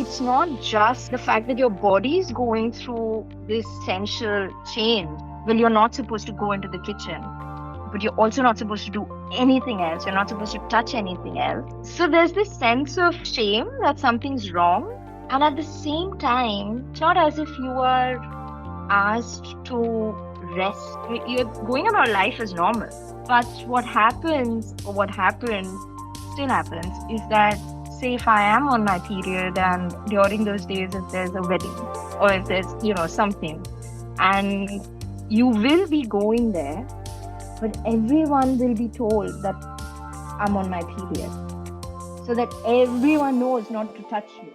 it's not just the fact that your body is going through this essential change. Well, you're not supposed to go into the kitchen, but you're also not supposed to do anything else. You're not supposed to touch anything else. So there's this sense of shame that something's wrong. And at the same time, it's not as if you are asked to rest. You're going about life as normal. But what happens, or what happened, still happens, is that, say, if I am on my period and during those days, if there's a wedding or if there's, something, and you will be going there, but everyone will be told that I'm on my period, so that everyone knows not to touch me.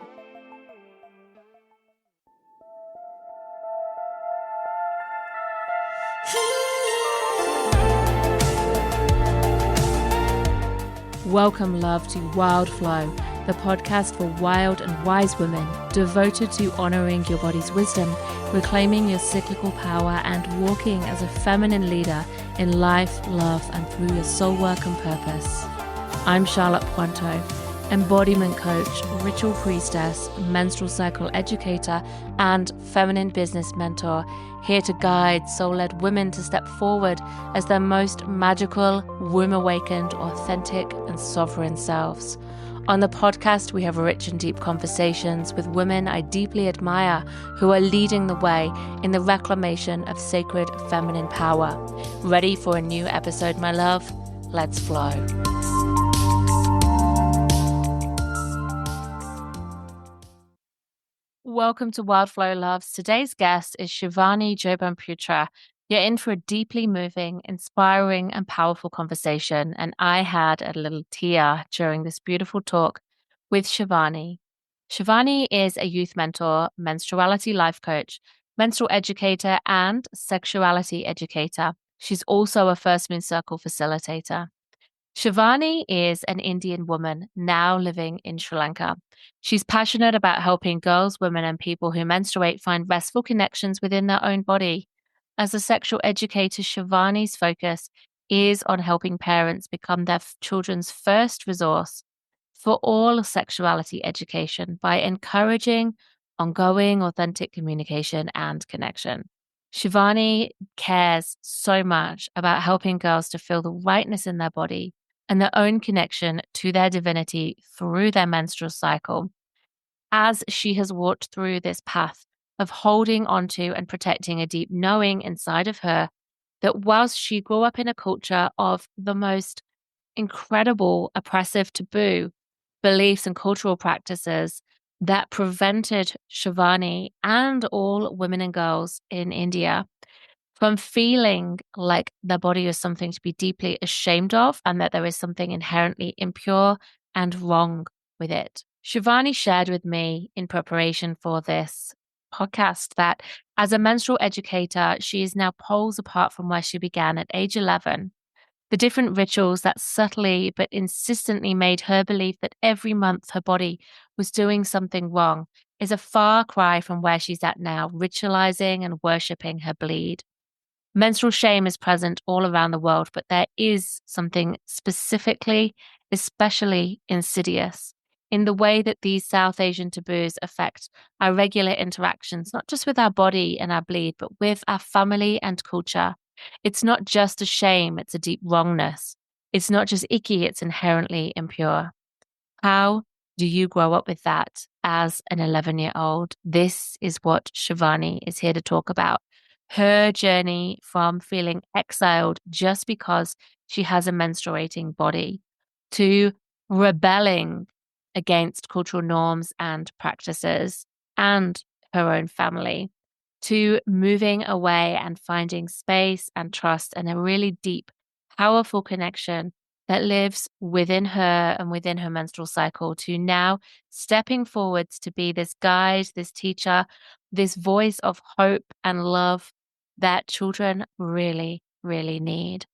Welcome, love, to Wild Flow, the podcast for wild and wise women devoted to honoring your body's wisdom, reclaiming your cyclical power, and walking as a feminine leader in life, love, and through your soul work and purpose. I'm Charlotte Pointo, embodiment coach, ritual priestess, menstrual cycle educator, and feminine business mentor, here to guide soul-led women to step forward as their most magical, womb-awakened, authentic, and sovereign selves. On the podcast, we have rich and deep conversations with women I deeply admire who are leading the way in the reclamation of sacred feminine power. Ready for a new episode, my love? Let's flow. Welcome to Wild Flow, loves. Today's guest is Shivani Jobanputra. You're in for a deeply moving, inspiring, and powerful conversation, and I had a little tear during this beautiful talk with Shivani. Shivani is a youth mentor, menstruality life coach, menstrual educator, and sexuality educator. She's also a First Moon Circle facilitator. Shivani is an Indian woman now living in Sri Lanka. She's passionate about helping girls, women, and people who menstruate find restful connections within their own body. As a sexual educator, Shivani's focus is on helping parents become their children's first resource for all sexuality education by encouraging ongoing, authentic communication and connection. Shivani cares so much about helping girls to feel the rightness in their body and their own connection to their divinity through their menstrual cycle, as she has walked through this path of holding onto and protecting a deep knowing inside of her that whilst she grew up in a culture of the most incredible oppressive taboo beliefs and cultural practices that prevented Shivani and all women and girls in India from feeling like their body is something to be deeply ashamed of and that there is something inherently impure and wrong with it. Shivani shared with me in preparation for this podcast that as a menstrual educator, she is now poles apart from where she began at age 11. The different rituals that subtly but insistently made her believe that every month her body was doing something wrong is a far cry from where she's at now, ritualizing and worshipping her bleed. Menstrual shame is present all around the world, but there is something specifically, especially insidious in the way that these South Asian taboos affect our regular interactions, not just with our body and our bleed, but with our family and culture. It's not just a shame, it's a deep wrongness. It's not just icky, it's inherently impure. How do you grow up with that as an 11-year-old? This is what Shivani is here to talk about. Her journey from feeling exiled just because she has a menstruating body to rebelling against cultural norms and practices and her own family, to moving away and finding space and trust and a really deep, powerful connection that lives within her and within her menstrual cycle, to now stepping forwards to be this guide, this teacher, this voice of hope and love that children really, really need.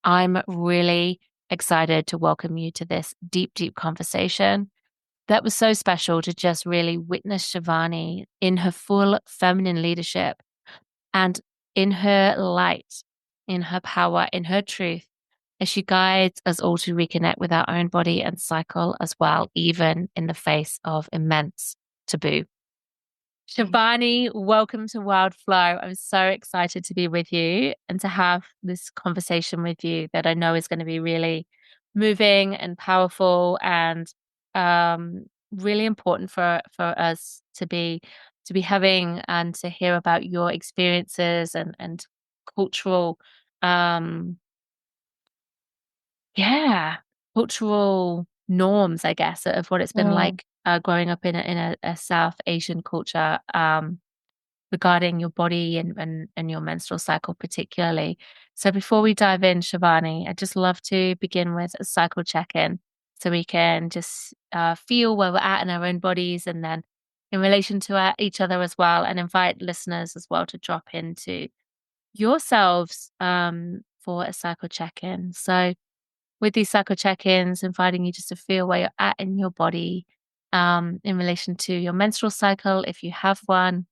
I'm really excited to welcome you to this deep, deep conversation that was so special to just really witness Shivani in her full feminine leadership and in her light, in her power, in her truth, as she guides us all to reconnect with our own body and cycle as well, even in the face of immense taboo. Mm. Shivani, welcome to Wild Flow. I'm so excited to be with you and to have this conversation with you that I know is going to be really moving and powerful and really important for us to be having and to hear about your experiences and cultural um yeah, cultural norms, I guess, of what it's been Mm. like growing up in a South Asian culture. Regarding your body and your menstrual cycle particularly. So before we dive in, Shivani, I'd just love to begin with a cycle check-in so we can just feel where we're at in our own bodies and then in relation to each other as well, and invite listeners as well to drop into yourselves for a cycle check-in. So with these cycle check-ins, inviting you just to feel where you're at in your body in relation to your menstrual cycle, if you have one,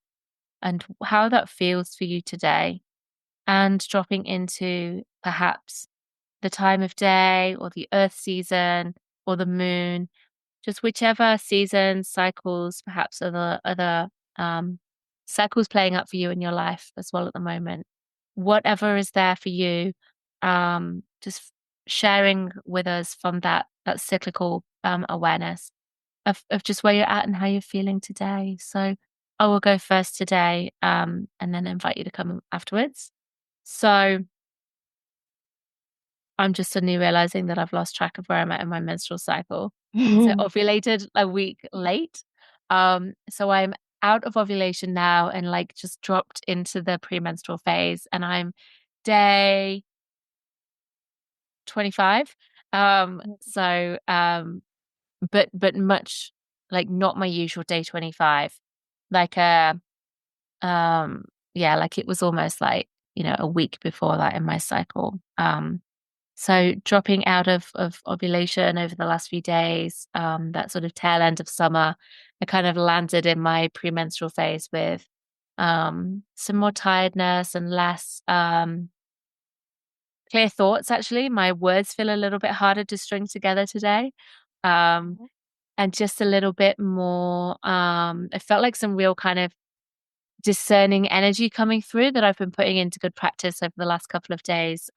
and how that feels for you today, and dropping into perhaps the time of day or the earth season or the moon, just whichever season cycles, perhaps other um, cycles playing out for you in your life as well at the moment. Whatever is there for you, just sharing with us from that cyclical awareness of just where you're at and how you're feeling today. So I will go first today, and then invite you to come afterwards. So I'm just suddenly realizing that I've lost track of where I'm at in my menstrual cycle. So ovulated a week late. So I'm out of ovulation now and like just dropped into the premenstrual phase, and I'm day 25. But much like not my usual day 25. Like um yeah, like it was almost like, a week before that in my cycle. So dropping out of ovulation over the last few days, that sort of tail end of summer, I kind of landed in my premenstrual phase with some more tiredness and less clear thoughts actually. My words feel a little bit harder to string together today. Um and just a little bit more I felt like some real kind of discerning energy coming through that I've been putting into good practice over the last couple of days,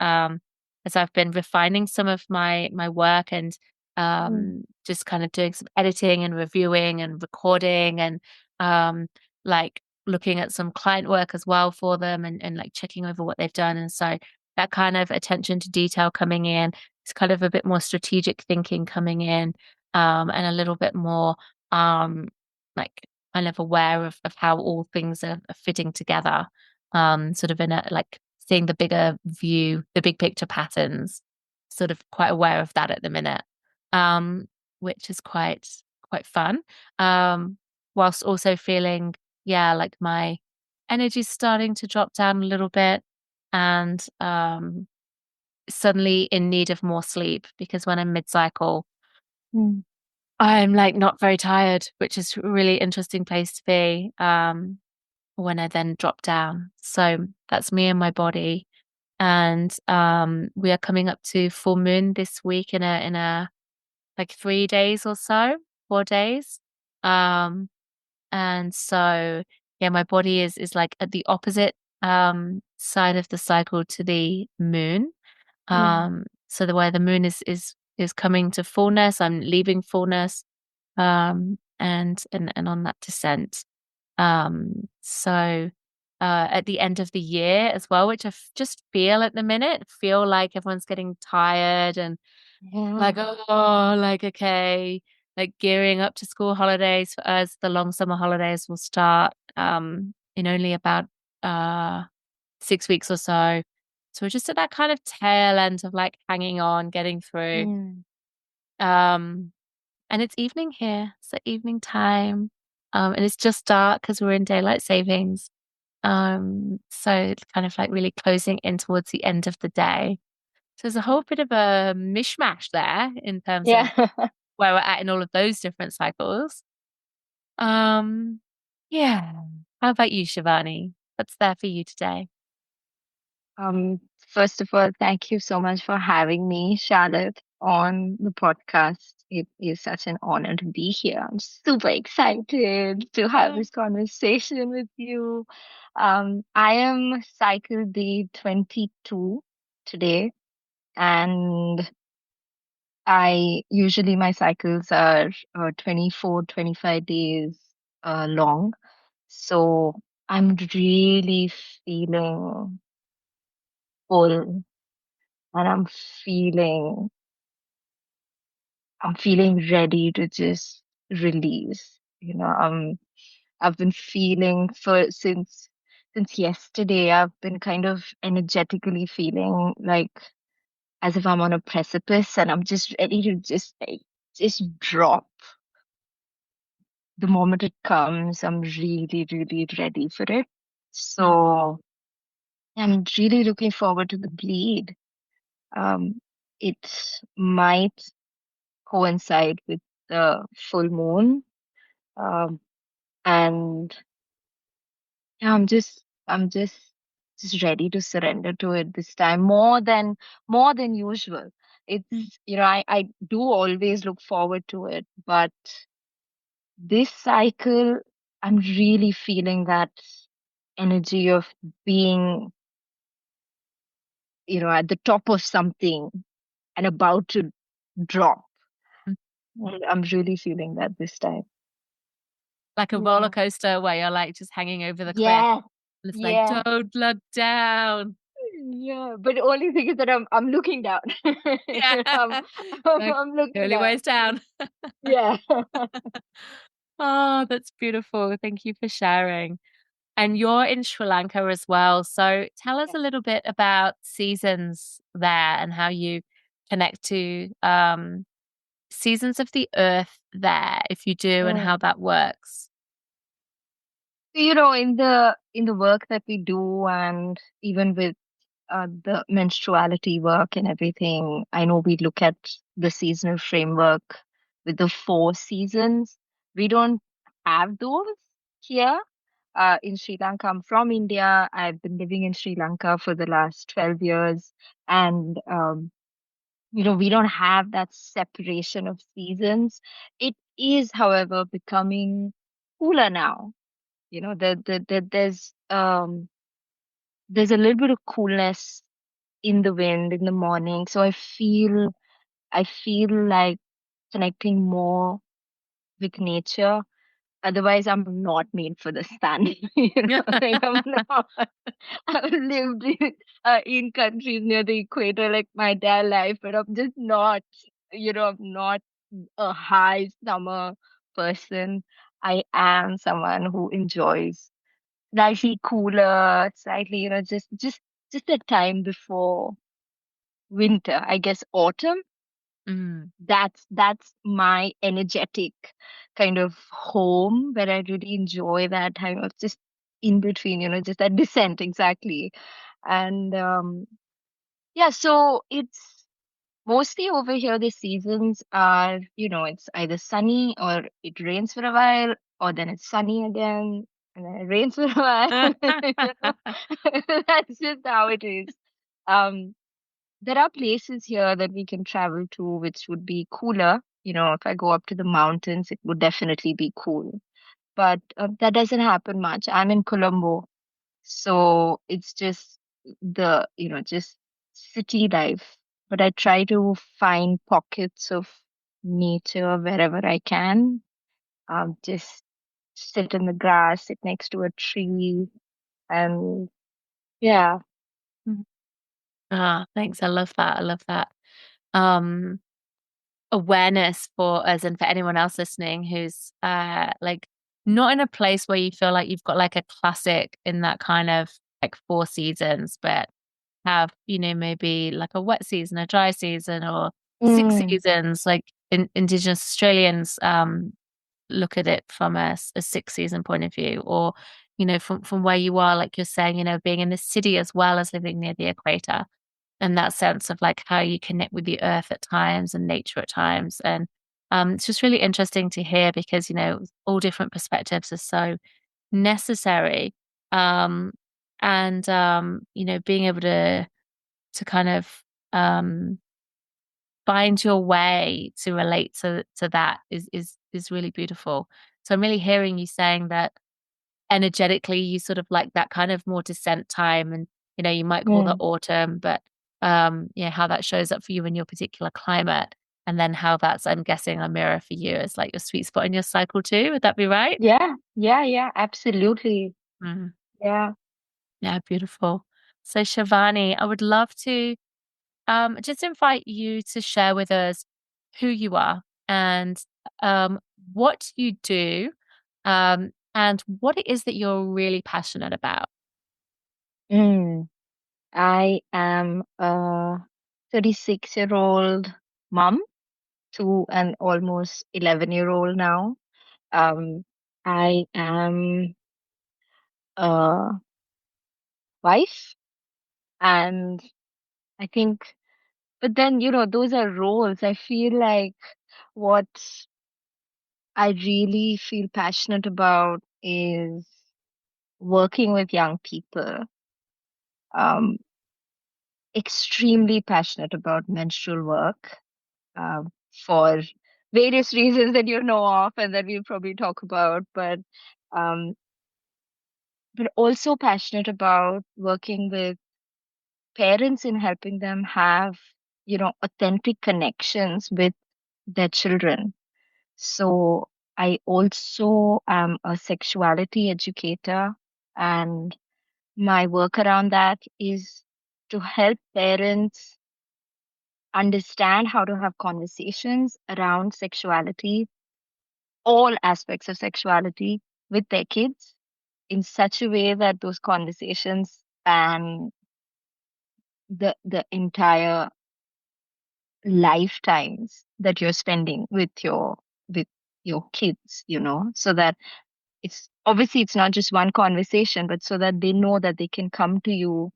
as I've been refining some of my work and Mm. just kind of doing some editing and reviewing and recording and um, like looking at some client work as well for them and like checking over what they've done. And so that kind of attention to detail coming in, it's kind of a bit more strategic thinking coming in, and a little bit more um, like kind of aware of how all things are fitting together, sort of in a like seeing the bigger view, the big picture patterns, sort of quite aware of that at the minute, um, which is quite fun. Whilst also feeling, yeah, like my energy's starting to drop down a little bit and suddenly in need of more sleep because when I'm mid-cycle, Mm. I'm like not very tired, which is a really interesting place to be. When I then drop down. So that's me and my body. And we are coming up to full moon this week in a like 3 days or so, 4 days. Um, and so yeah, my body is like at the opposite side of the cycle to the moon. Mm. So the way the moon is coming to fullness, I'm leaving fullness, and on that descent. So at the end of the year as well, which just feel at the minute, feel like everyone's getting tired and like, Yeah. oh, like, okay, like gearing up to school holidays for us, the long summer holidays will start in only about uh 6 weeks or so. So we're just at that kind of tail end of like hanging on, getting through. Mm. Um, and it's evening here, so evening time. And it's just dark because we're in daylight savings. So it's kind of like really closing in towards the end of the day. So there's a whole bit of a mishmash there in terms of Yeah. where we're at in all of those different cycles. Um, yeah. How about you, Shivani? What's there for you today? First of all, thank you so much for having me, Charlotte, on the podcast. It is such an honor to be here. I'm super excited to have Oh, this conversation with you. I am cycle day 22 today, and I usually my cycles are 24, 25 days long. So I'm really feeling full, and feeling I'm feeling ready to just release. I've been feeling for since yesterday. I've been kind of energetically feeling like as if I'm on a precipice, and I'm just ready to just drop the moment it comes. I'm really, really ready for it. mm, So I'm really looking forward to the bleed. Um, it might coincide with the full moon. Um, and yeah, I'm just ready to surrender to it this time more than usual. mm, I do always look forward to it, but this cycle I'm really feeling that energy of being, at the top of something and about to drop. mm. And I'm really feeling that this time. Like a roller Yeah. coaster where you're like just hanging over the cliff. Yeah. And it's like, Yeah. don't look down. Yeah, but the only thing is that I'm looking down. Yeah. I'm, Like, I'm the looking only down. way is down. Yeah. Oh, that's beautiful. Thank you for sharing. And you're in Sri Lanka as well. So tell us Yeah. a little bit about seasons there and how you connect to seasons of the earth there, if you do, and how Mm. that works. In the work that we do, and even with the menstruality work and everything, I know we look at the seasonal framework with the four seasons. We don't have those here in Sri Lanka. I'm from India. I've been living in Sri Lanka for the last 12 years. And, we don't have that separation of seasons. It is, however, becoming cooler now. There's a little bit of coolness in the wind in the morning. So I feel like connecting more with nature. Otherwise, I'm not made for the sun. Like I'm not. I've lived in countries near the equator like my entire life, but I'm just not. I'm not a high summer person. I am someone who enjoys slightly cooler, slightly, just the time before winter. I guess autumn. Mm. That's my energetic kind of home where I really enjoy that time of just in between, just that descent exactly. And yeah, so it's mostly over here the seasons are, it's either sunny or it rains for a while, or then it's sunny again and then it rains for a while. You know? That's just how it is. Um there are places here that we can travel to which would be cooler. If I go up to the mountains, it would definitely be cool. But that doesn't happen much. I'm in Colombo, so it's just just city life. But I try to find pockets of nature wherever I can. Just sit in the grass, sit next to a tree, and yeah. Ah, thanks. I love that. I love that. Um, Awareness for us and for anyone else listening who's like not in a place where you feel like you've got like a classic in that kind of like four seasons, but have, maybe like a wet season, a dry season, or six Mm, seasons, like Indigenous Australians look at it from a six season point of view, or from where you are, like you're saying, being in the city as well as living near the equator, and that sense of like how you connect with the earth at times and nature at times. And it's just really interesting to hear because, all different perspectives are so necessary. Um, and, being able to to kind of um find your way to relate to that is really beautiful. So I'm really hearing you saying that energetically you sort of like that kind of more descent time, and you might call that Mm. autumn, but how that shows up for you in your particular climate, and then how that's, I'm guessing, a mirror for you as like your sweet spot in your cycle too. Would that be right? Yeah, yeah, yeah, absolutely. Mm. Yeah. Yeah, beautiful. So Shivani, I would love to just invite you to share with us who you are and um, what you do, and what it is that you're really passionate about. Mm. I am a 36-year-old mom to an almost 11-year-old now. Um, I am a wife, and I think, but then, those are roles. I feel like what I really feel passionate about is working with young people. Um, Extremely passionate about menstrual work, for various reasons that you know of and that we'll probably talk about, um, but also passionate about working with parents in helping them have, authentic connections with their children. So I also am a sexuality educator, and my work around that is to help parents understand how to have conversations around sexuality, all aspects of sexuality with their kids in such a way that those conversations span the entire lifetimes that you're spending with your kids, so that it's not just one conversation, but so that they know that they can come to you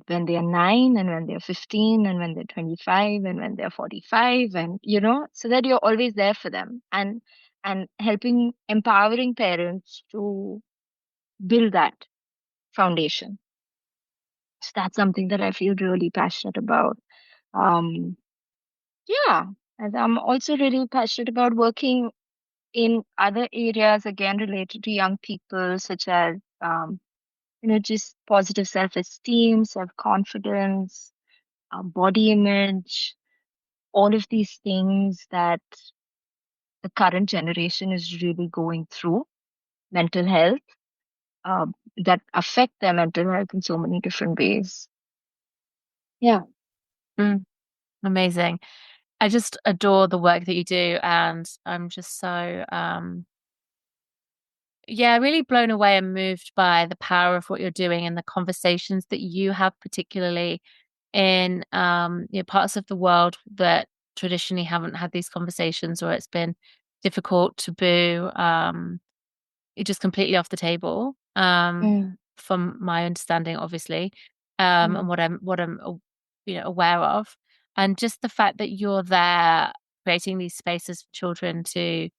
when they are 9 and when they're 15 and when they're 25 and when they're 45, and so that you're always there for them, and helping empowering parents to build that foundation. So that's something that I feel really passionate about. um yeah, and I'm also really passionate about working in other areas again related to young people, such as just positive self-esteem, self-confidence, body image, all of these things that the current generation is really going through, mental health, that affect their mental health in so many different ways. Yeah. Mm, amazing. I just adore the work that you do, and I'm just so yeah, really blown away and moved by the power of what you're doing and the conversations that you have, particularly in parts of the world that traditionally haven't had these conversations, or it's been difficult, taboo, it just completely off the table. Mm, From my understanding, obviously, and mm, what I'm aware of, and just the fact that you're there creating these spaces for children to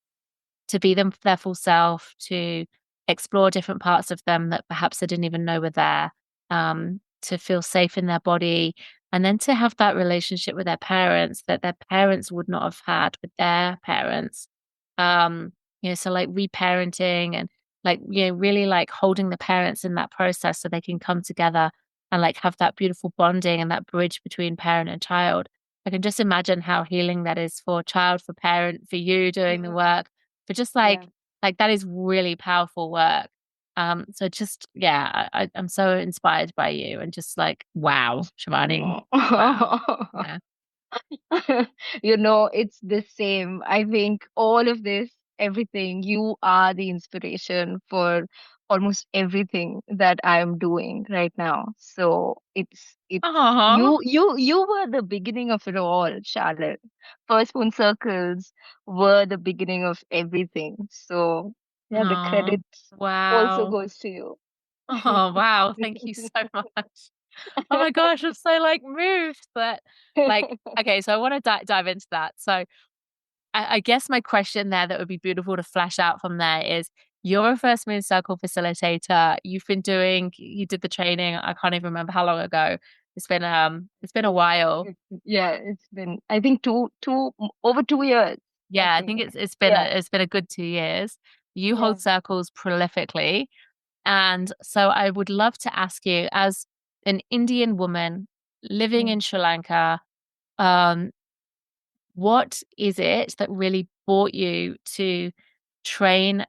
be them their full self, to explore different parts of them that perhaps they didn't even know were there, to feel safe in their body, and then to have that relationship with their parents that their parents would not have had with their parents. So like reparenting and like, really like holding the parents in that process so they can come together and like have that beautiful bonding and that bridge between parent and child. I can just imagine how healing that is for child, for parent, for you doing the yeah. work, but just Yeah. like that is really powerful work. So just yeah, I'm so inspired by you and just like wow, Shivani, wow, Oh. yeah. It's the same. I think all of this, everything, you are the inspiration for almost everything that I am doing right now. So it's Oh, you were the beginning of it all, Charlotte. First Spoon Circles were the beginning of everything. So yeah, the oh, credit also wow, goes to you. oh wow, thank you so much. Oh my gosh, I'm so like moved, but like okay, so I want to dive into that. So I guess my question there that would be beautiful to flesh out from there is you're a first moon circle facilitator. You did the training, I can't even remember how long ago. It's been a while. Yeah, it's been, I think, over 2 years, I Yeah, I think think. it's it's been a good 2 years. You Yeah. hold circles prolifically. And so I would love to ask you, as an Indian woman living Mm, in Sri Lanka, um, what is it that really brought you to train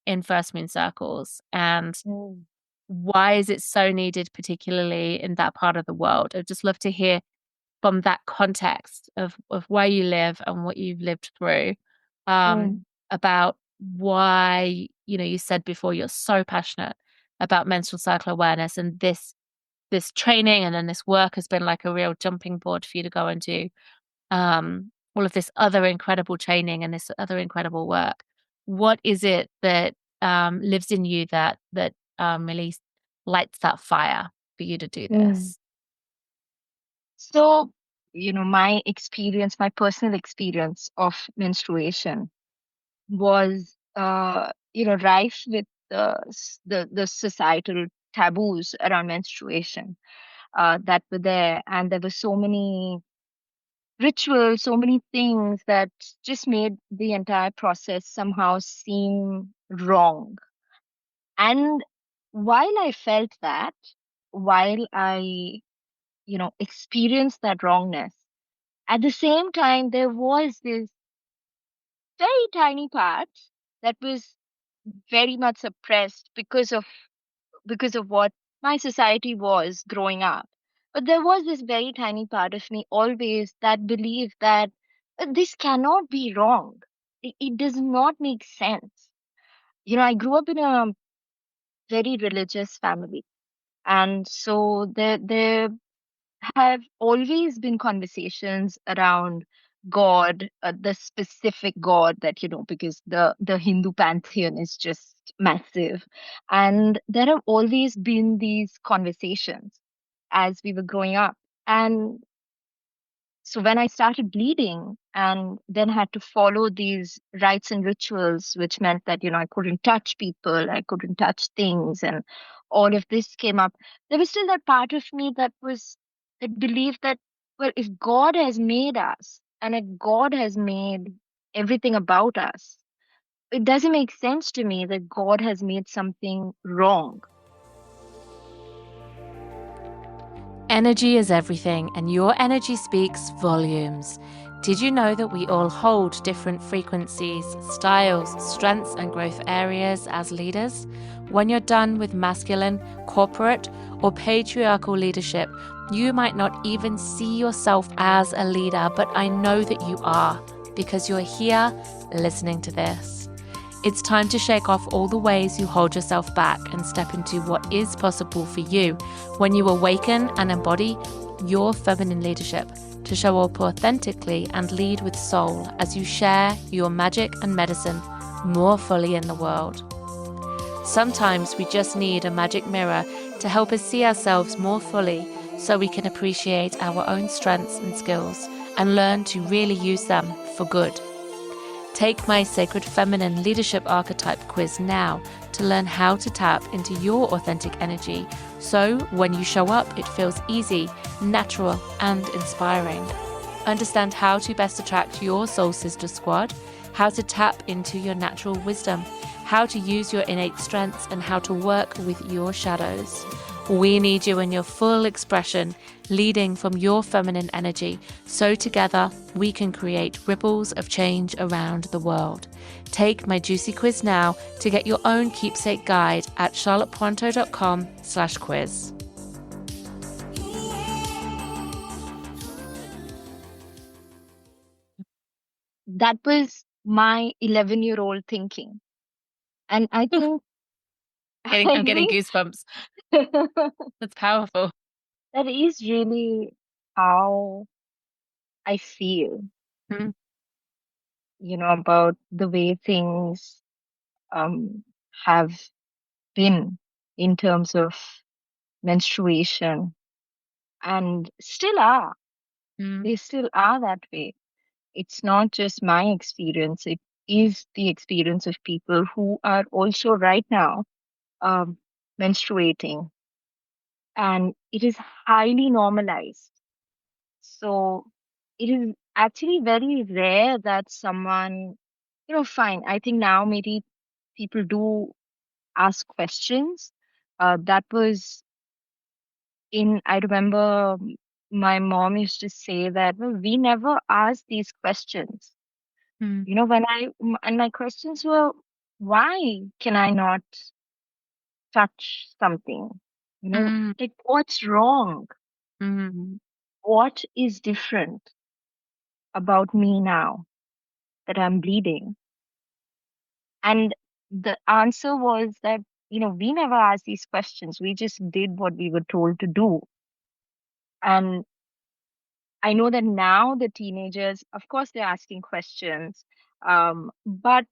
in first moon circles? And mm, why is it so needed, particularly in that part of the world? I'd just love to hear from that context of where you live and what you've lived through, um, mm, about why, you said before you're so passionate about menstrual cycle awareness, and this training and then this work has been like a real jumping board for you to go and do all of this other incredible training and this other incredible work. What is it that lives in you that really lights that fire for you to do mm. this? So, my experience, my personal experience of menstruation was, rife with the societal taboos around menstruation that were there, and there were so many rituals, so many things that just made the entire process somehow seem wrong. And while I felt that, while I, experienced that wrongness, at the same time, there was this very tiny part that was very much suppressed because of what my society was growing up. But there was this very tiny part of me always that believed that this cannot be wrong. It does not make sense. I grew up in a very religious family, and so there have always been conversations around God, the specific God that, because the Hindu pantheon is just massive. And there have always been these conversations as we were growing up. And so when I started bleeding and then had to follow these rites and rituals, which meant that, I couldn't touch people, I couldn't touch things, and all of this came up, there was still that part of me that believed that, well, if God has made us and if God has made everything about us, it doesn't make sense to me that God has made something wrong. Energy is everything, and your energy speaks volumes. Did you know that we all hold different frequencies, styles, strengths, and growth areas as leaders? When you're done with masculine, corporate, or patriarchal leadership, you might not even see yourself as a leader, but I know that you are because you're here listening to this. It's time to shake off all the ways you hold yourself back and step into what is possible for you when you awaken and embody your feminine leadership to show up authentically and lead with soul as you share your magic and medicine more fully in the world. Sometimes we just need a magic mirror to help us see ourselves more fully so we can appreciate our own strengths and skills and learn to really use them for good. Take my Sacred Feminine Leadership Archetype quiz now to learn how to tap into your authentic energy so when you show up, it feels easy, natural, and inspiring. Understand how to best attract your soul sister squad, how to tap into your natural wisdom, how to use your innate strengths, and how to work with your shadows. We need you in your full expression, leading from your feminine energy, so together we can create ripples of change around the world. Take my juicy quiz now to get your own keepsake guide at charlottepointo.com/quiz. That was my 11-year-old thinking. And I think, I I'm getting think goosebumps. That's powerful. that is really how I feel, Mm, about the way things um, have been in terms of menstruation and still are. mm, They still are that way. It's not just my experience, it is the experience of people who are also right now um, menstruating. and it is highly normalized. So it is actually very rare that someone, fine. I think now maybe people do ask questions. That was I remember my mom used to say that, well, we never asked these questions. Mm, And my questions were, why can I not touch something? mm, Like, what's wrong? mm, What is different about me now that I'm bleeding? And the answer was that, we never asked these questions. We just did what we were told to do. And I know that now the teenagers, of course, they're asking questions, but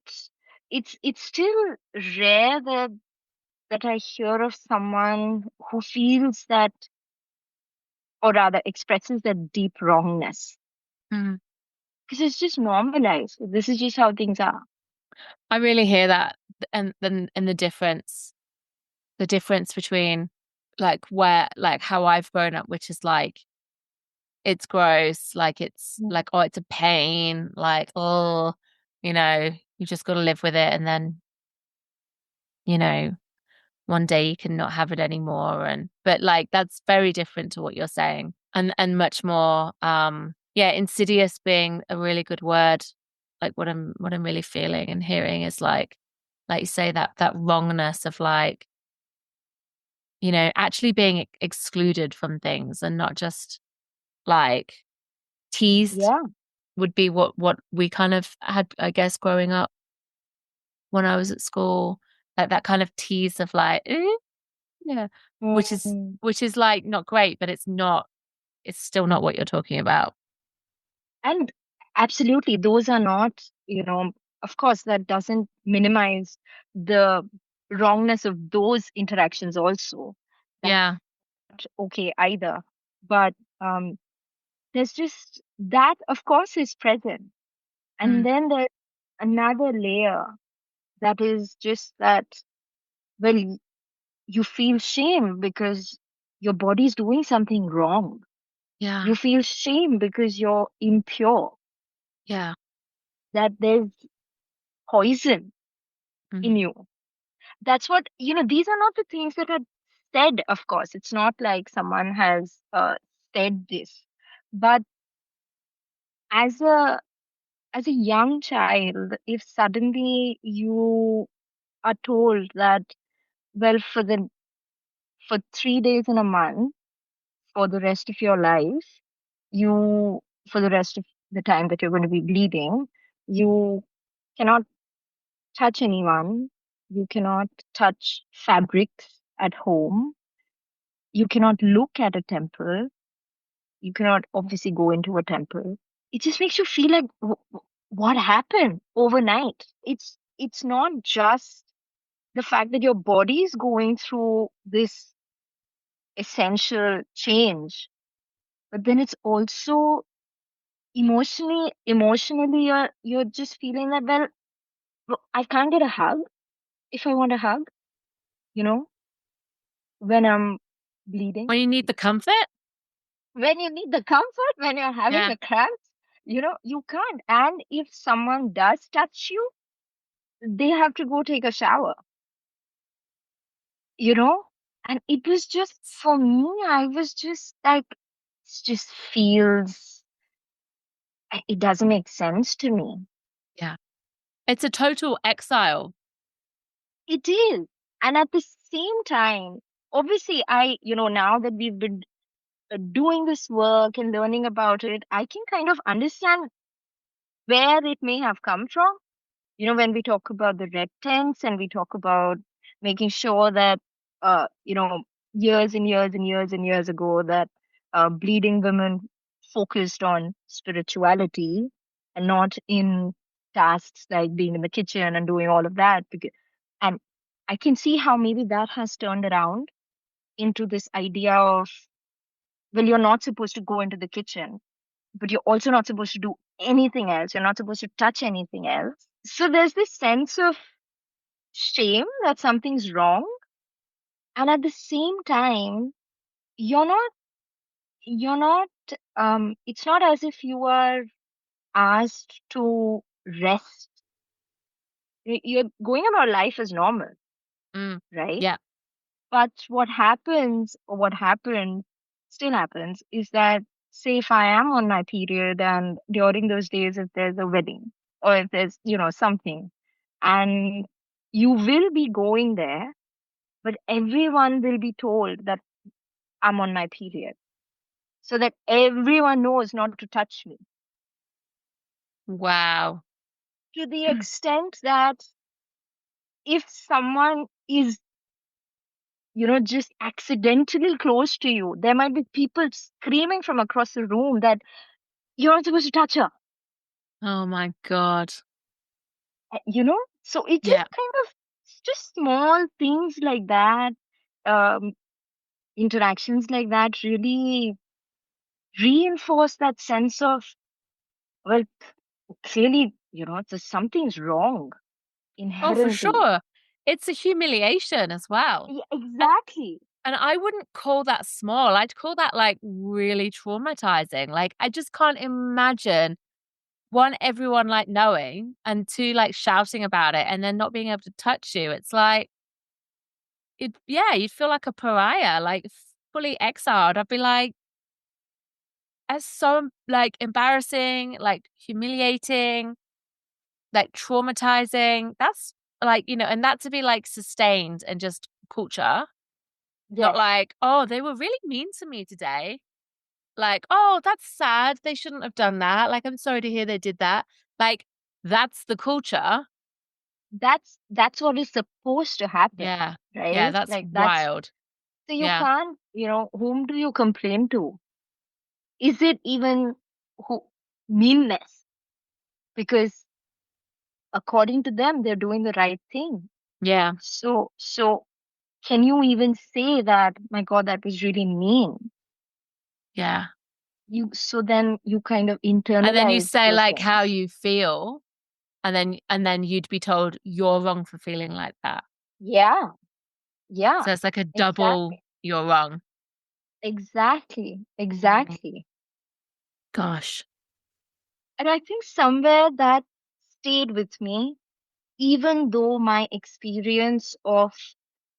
it's still rare that I hear of someone who feels that, or rather expresses that deep wrongness, mm. because it's just normalized. This is just how things are. I really hear that, and then and the difference between like where like how I've grown up, which is like it's gross, like it's Mm. like oh it's a pain, like oh you just got to live with it, and then you know one day you can not have it anymore, and but like that's very different to what you're saying, and much more yeah, insidious being a really good word. Like what I'm really feeling and hearing is like you say that wrongness of like actually being excluded from things and not just like teased Yeah. would be what we kind of had, I guess, growing up when I was at school. Like that kind of tease of like, yeah, which is Mm. which is like not great, but it's still not what you're talking about. And absolutely, those are not, of course, that doesn't minimize the wrongness of those interactions also. That's Yeah. not okay either. But um, there's just that, of course, is present. And Mm, then there's another layer that is just that, well, you feel shame because your body's doing something wrong. yeah. You feel shame because you're impure, Yeah. that there's poison Mm, in you. That's what, these are not the things that are said, of course. It's not like someone has said this. But as a young child, if suddenly you are told that, well, for 3 days in a month, for the rest of your life, you for the rest of the time that you're going to be bleeding, you cannot touch anyone, you cannot touch fabrics at home, you cannot look at a temple, you cannot obviously go into a temple. It just makes you feel like, what happened overnight? It's not just the fact that your body is going through this essential change, but then it's also emotionally you're just feeling that, well, I can't get a hug if I want a hug, you know, when I'm bleeding. when you need the comfort. When you need the comfort, when you're having Yeah. the cramps, you can't. And if someone does touch you, they have to go take a shower, you know? And it was just, for me, I was just like, it just feels, it doesn't make sense to me. Yeah. It's a total exile. It is. And at the same time, obviously, now that we've been doing this work and learning about it, I can kind of understand where it may have come from. When we talk about the red tents and we talk about making sure that, uh, you know, years and years and years and years ago, that bleeding women focused on spirituality and not in tasks like being in the kitchen and doing all of that. And I can see how maybe that has turned around into this idea of, well, you're not supposed to go into the kitchen, but you're also not supposed to do anything else. You're not supposed to touch anything else. So there's this sense of shame that something's wrong. And at the same time, you're you're not it's not as if you are asked to rest. You're going about life as normal, Mm. right? Yeah. But what happens, or what happened, still happens, is that, say, if I am on my period and during those days, if there's a wedding or if there's, something, and you will be going there, but everyone will be told that I'm on my period, so that everyone knows not to touch me, Wow. to the extent that if someone is, just accidentally close to you, there might be people screaming from across the room that you're not supposed to touch her. Oh my God. So it Yeah. just kind of, it's just small things like that, um interactions like that really reinforce that sense of, well, clearly, something's wrong Oh, for inherently. sure. It's a humiliation as well. Yeah, And exactly. and I wouldn't call that small. I'd call that like really traumatizing. Like I just can't imagine one, everyone like knowing, and two, like shouting about it and then not being able to touch you. It's like yeah, you'd feel like a pariah, like fully exiled. I'd be like, that's so like embarrassing, like humiliating, like traumatizing. That's like, and that to be like sustained and just culture, not Yes, like, oh, they were really mean to me today. Like, oh, that's sad. They shouldn't have done that. Like, I'm sorry to hear they did that. Like, that's the culture. that's what is supposed to happen, Yeah. Yeah, right? that's Like, that's, wild. so you Yeah. can't, whom do you complain to? Is it even who meanness? Because according to them, they're doing the right thing. Yeah. So can you even say that, my God, that was really mean? Yeah. So then you kind of And then you internalize say those like how things. you feel, and then you'd be told you're wrong for feeling like that. Yeah, yeah, So it's like a double exactly. you're wrong. Exactly, Mm. exactly. Gosh. And I think somewhere that stayed with me, even though my experience of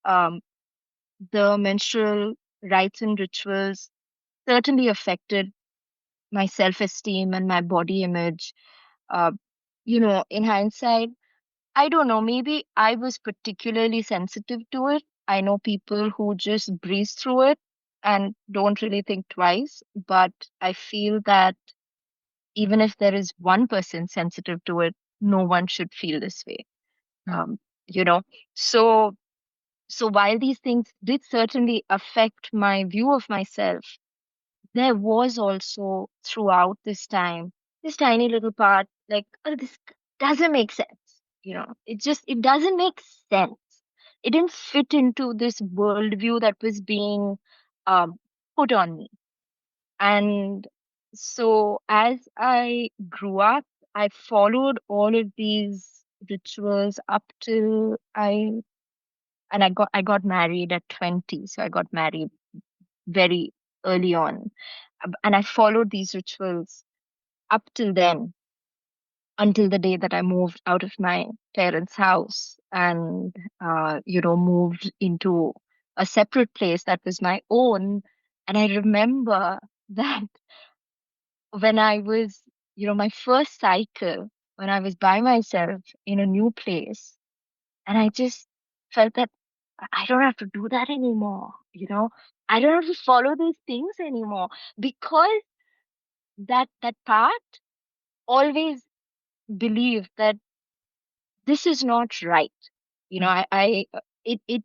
um, the menstrual rites and rituals certainly affected my self-esteem and my body image. Uh, in hindsight, I don't know, maybe I was particularly sensitive to it. I know people who just breeze through it and don't really think twice, but I feel that even if there is one person sensitive to it, no one should feel this way. Mm. Um, you know, so while these things did certainly affect my view of myself, there was also throughout this time this tiny little part like, oh, this doesn't make sense. It doesn't make sense. It didn't fit into this worldview that was being um, put on me. And so as I grew up, I followed all of these rituals up till I got married at 20. So I got married very early on. And I followed these rituals up till then, until the day that I moved out of my parents' house and, moved into a separate place that was my own. And I remember that when I was, my first cycle, when I was by myself in a new place, and I just felt that I don't have to do that anymore. I don't have to follow these things anymore, because that part always believed that this is not right. Mm. It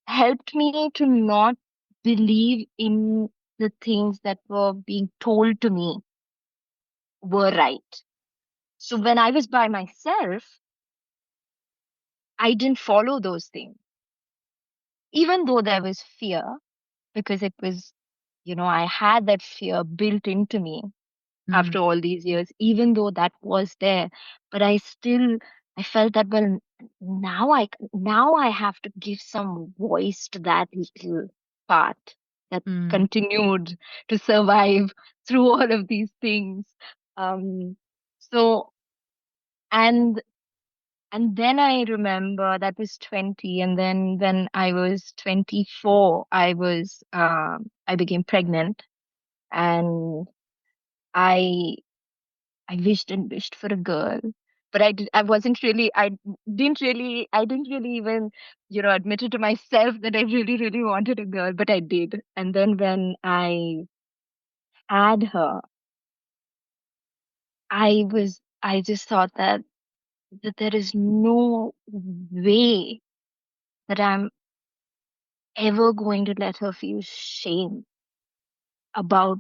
helped me to not believe in the things that were being told to me were right. So when I was by myself, I didn't follow those things, even though there was fear, because it was, I had that fear built into me Mm. after all these years, even though that was there. But I felt that, well, now I have to give some voice to that little part. that Mm. continued to survive through all of these things. Um, so and and then I remember that was 20, and then when I was 24, I became pregnant, and I I wished and wished for a girl, but I didn't really even, admit it to myself that I really, really wanted a girl, but I did. And then when I had her, I just thought that there is no way that I'm ever going to let her feel shame about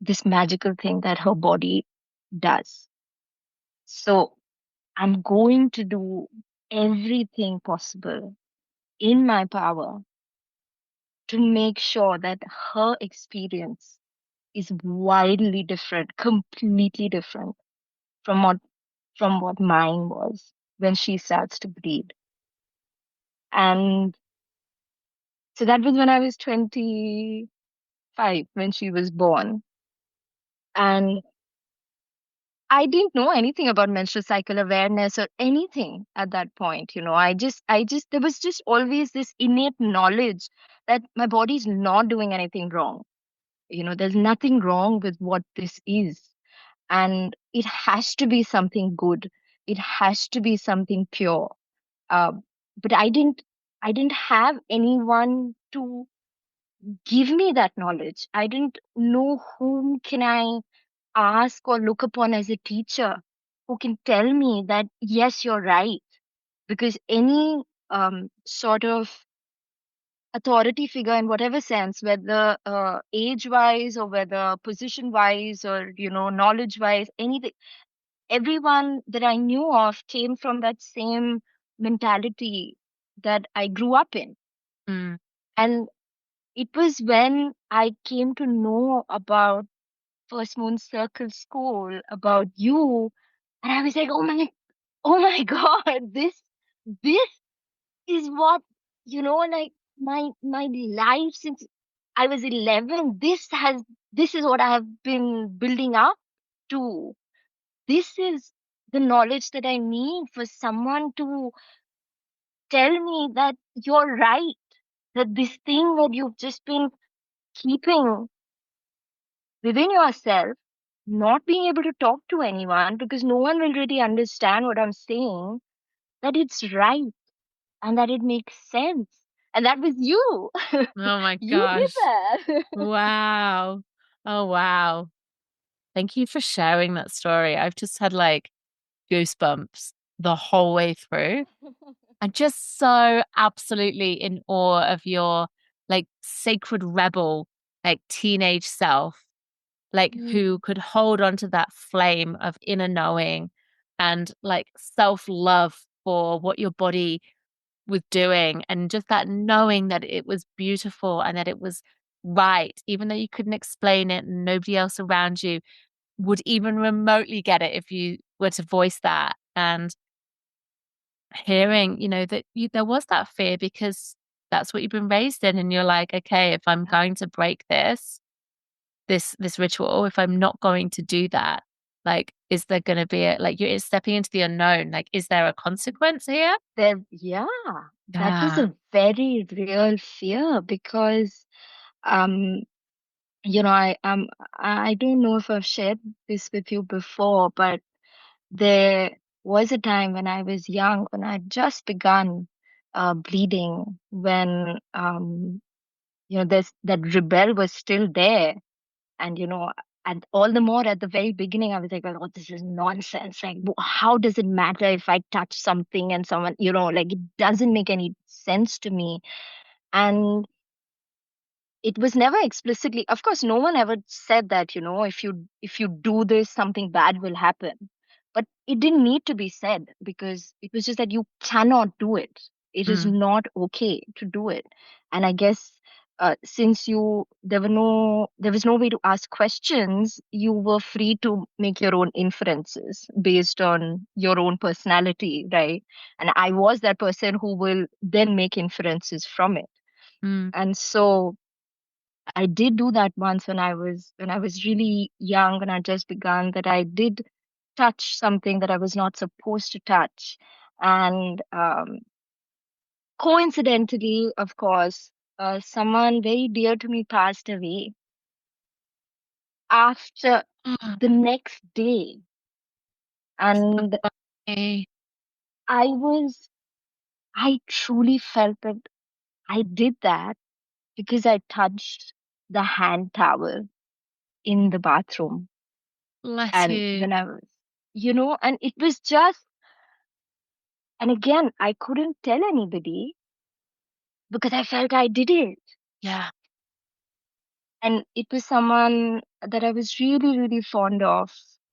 this magical thing that her body does. So I'm going to do everything possible in my power to make sure that her experience is wildly different, completely different from what mine was when she starts to bleed. And so that was when I was 25 when she was born. And I didn't know anything about menstrual cycle awareness or anything at that point. There was just always this innate knowledge that my body's not doing anything wrong. There's nothing wrong with what this is. And it has to be something good. It has to be something pure. Um, but I didn't have anyone to give me that knowledge. I didn't know whom can I ask or look upon as a teacher who can tell me that, yes, you're right. Because any sort of authority figure in whatever sense, whether age wise or whether position wise or, knowledge wise, anything, everyone that I knew of came from that same mentality that I grew up in. Mm. And it was when I came to know about First Moon Circle School, about you, and I was like, oh my God, this is what, like my life since I was 11, this is what I have been building up to. This is the knowledge that I need for someone to tell me that you're right, that this thing that you've just been keeping within yourself, not being able to talk to anyone because no one will really understand what I'm saying, that it's right and that it makes sense. And that was you. Oh my You gosh. did that. Wow. Oh, wow. Thank you for sharing that story. I've just had like goosebumps the whole way through. I'm just so absolutely in awe of your like sacred rebel, like teenage self, like who Mm. could hold on to that flame of inner knowing and like self love for what your body was doing. And just that knowing that it was beautiful and that it was right, even though you couldn't explain it and nobody else around you would even remotely get it if you were to voice that. And hearing, that there was that fear because that's what you've been raised in. And you're like, okay, if I'm Yeah. going to break this ritual, if I'm not going to do that, like, is there going to be like you're stepping into the unknown? Like, is there a consequence here? Yeah, that was Yeah. a very real fear because, um, I don't know if I've shared this with you before, but there was a time when I was young, when I had just begun bleeding, when there's that rebel was still there, and and all the more at the very beginning, I was like, well, oh, this is nonsense. Like, how does it matter if I touch something and someone, like it doesn't make any sense to me. And it was never explicitly, of course, no one ever said that, if you do this, something bad will happen. But it didn't need to be said because it was just that you cannot do it. It is Mm, not okay to do it. And I guess since there was no way to ask questions, you were free to make your own inferences based on your own personality, right? And I was that person who will then make inferences from it. Mm. And so I did do that once when I was really young and I just begun, that I did touch something that I was not supposed to touch. And coincidentally, of course, someone very dear to me passed away after Oh, the next day. And okay. I was, I truly felt that I did that because I touched the hand towel in the bathroom. Bless And you. when I was, and it was just, and again, I couldn't tell anybody because I felt I did it. Yeah. And it was someone that I was really, really fond of,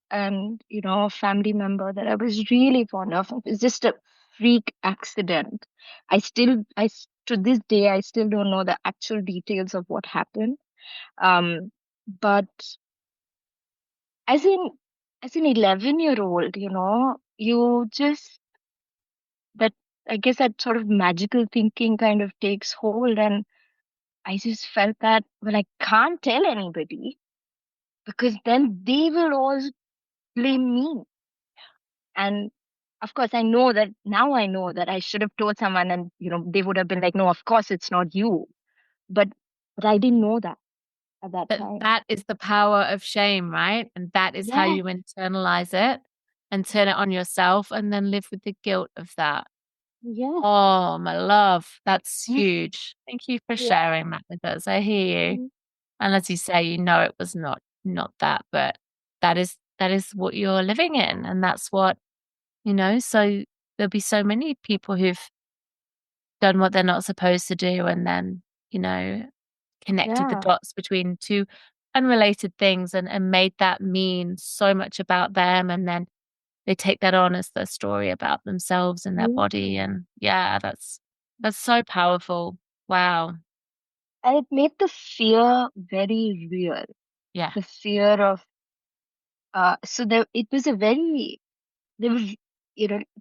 and a family member that I was really fond of. It was just a freak accident. To this day, I still don't know the actual details of what happened. Um, but as in, as an 11-year-old, you just that I guess that sort of magical thinking kind of takes hold, and I just felt that, well, I can't tell anybody because then they will all blame me. And of course, I know that I should have told someone, and they would have been like, no, of course it's not you. But I didn't know that at that But time. that is the power of shame, right? And that is how Yeah, you internalize it and turn it on yourself and then live with the guilt of that. yeah, Oh, my love, that's huge. Thank you for yeah. sharing that with us. I hear you. Mm, And as you say, you know it was not that, but that is what you're living in. And that's what, so there'll be so many people who've done what they're not supposed to do and then, you know, connected the yeah. dots between two unrelated things and made that mean so much about them. And then they take that on as their story about themselves and their Yeah. body. And yeah, that's so powerful. Wow. And it made the fear very real. Yeah. The fear of so there it was a very there was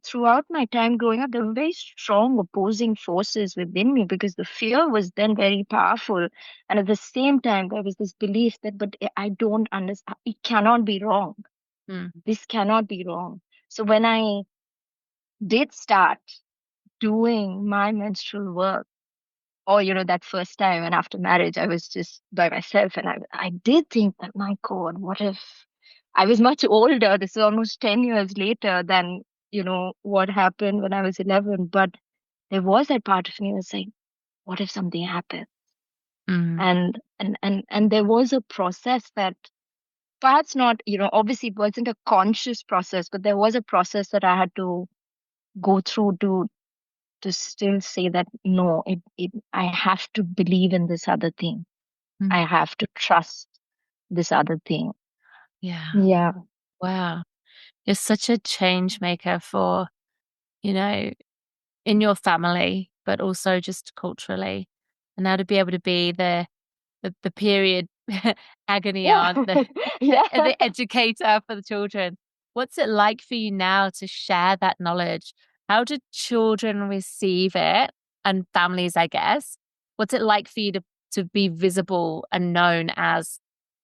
throughout my time growing up there were very strong opposing forces within me because the fear was then very powerful, and at the same time there was this belief that, but I don't understand, it cannot be wrong, Mm, this cannot be wrong. So when I did start doing my menstrual work, or that first time, and after marriage I was just by myself, and I did think that, my god, what if I was much older, this is almost 10 years later than what happened when I was 11, but there was that part of me that was saying, what if something happened? mm, And there was a process that, perhaps not, obviously it wasn't a conscious process, but there was a process that I had to go through to still say that, no, I have to believe in this other thing, I mm. have to trust this other thing. Yeah. Yeah, Wow. You're such a change maker for, you know, in your family, but also just culturally. And now to be able to be the period agony yeah. aunt, the Yeah. the educator for the children. What's it like for you now to share that knowledge? How do children receive it and families, I guess? What's it like for you to be visible and known as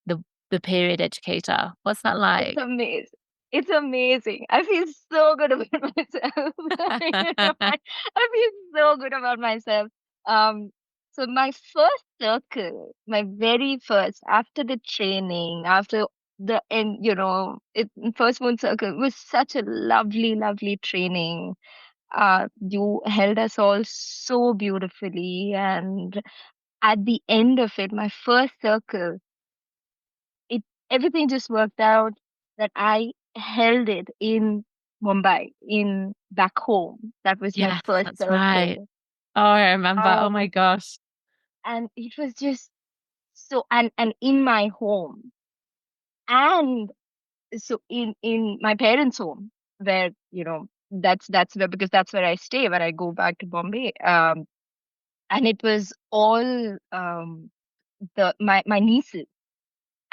the the period educator? What's that It's like? amazing. It's amazing. I feel so good about myself. I feel so good about myself. Um, so my first circle, my very first, after the training, after the end, first moon circle was such a lovely, lovely training. You held us all so beautifully, and at the end of it, my first circle, it everything just worked out that I held it in Mumbai, in back home. That was my Yes, first that's right. circle. Oh, I remember. Oh my Um, gosh. and it was just so, and in my home, and so in my parents' home, where that's where, because that's where I stay when I go back to Bombay. And it was all the my nieces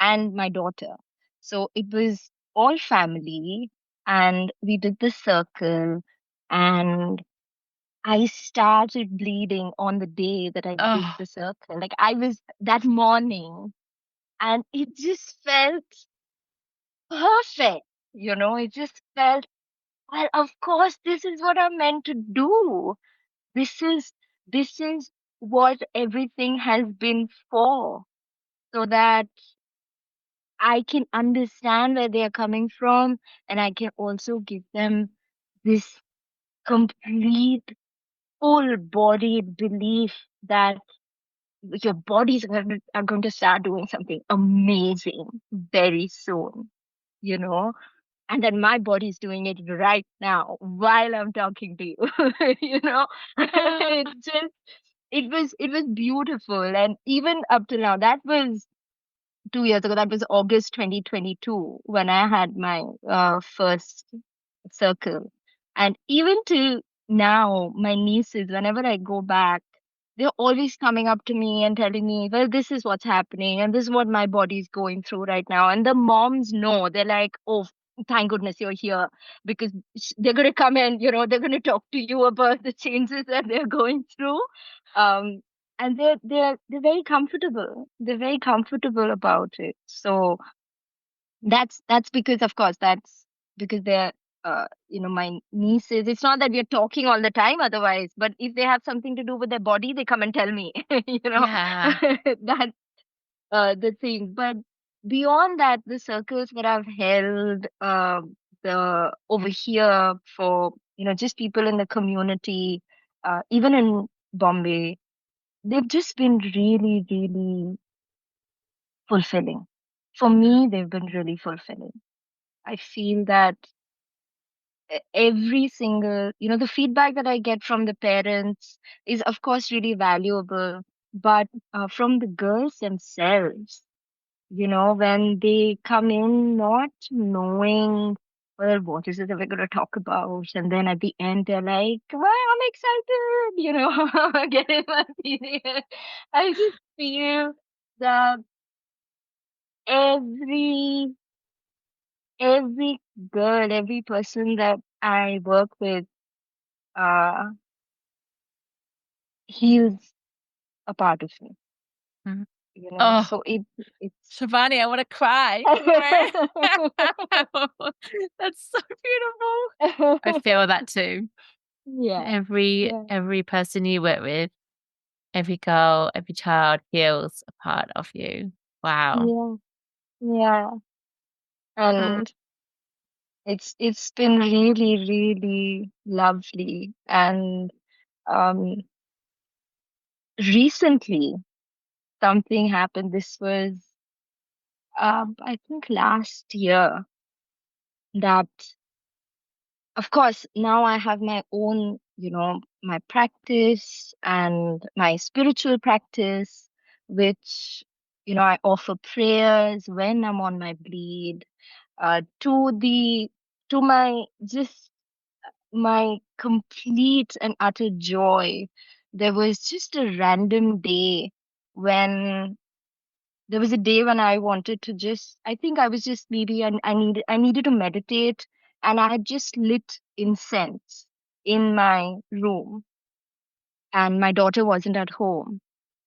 and my daughter. So it was all family, and we did the circle, and I started bleeding on the day that I did Oh, the circle. Like I was that morning, and it just felt perfect. It just felt, well, of course, this is what I'm meant to do. This is this is what everything has been for, so that I can understand where they are coming from, and I can also give them this complete, full bodied belief that your bodies are going to start doing something amazing very soon, you know, and then my body's doing it right now while I'm talking to you. you know it just it was beautiful. And even up till now, that was 2 years ago. That was August 2022 when I had my first circle. And even till now, my nieces, whenever I go back, they're always coming up to me and telling me, well, this is what's happening and this is what my body's going through right now. And the moms know, they're like, oh, thank goodness you're here, because they're going to come and, they're going to talk to you about the changes that they're going through. Um, and they're very comfortable. They're very comfortable about it. So that's because, of course, that's because they're my nieces. It's not that we're talking all the time otherwise, but if they have something to do with their body, they come and tell me. yeah. That's the thing. But beyond that, the circles that I've held, the over here for just people in the community, even in Bombay, they've just been really, really fulfilling. For me, they've been really fulfilling. I feel that every single, the feedback that I get from the parents is, of course, really valuable. But from the girls themselves, when they come in not knowing, well, what is it that we're going to talk about? And then at the end, they're like, well, I'm excited, getting my period. I just feel that every every girl, every person that I work with uh heals a part of me, Mhm. Oh, so it's Shivani, I want to cry. That's so beautiful. I feel that too. yeah, Every yeah, every person you work with, every girl, every child heals a part of you. Wow. yeah, yeah. Uh, And it's been really, really lovely. And um recently something happened. This was I think last year, that, of course, now I have my own, my practice and my spiritual practice, which, I offer prayers when I'm on my bleed, to my, just my complete and utter joy. There was just a random day when there was a day when I wanted to just, I think I was just, maybe I needed to meditate, and I had just lit incense in my room, and my daughter wasn't at home.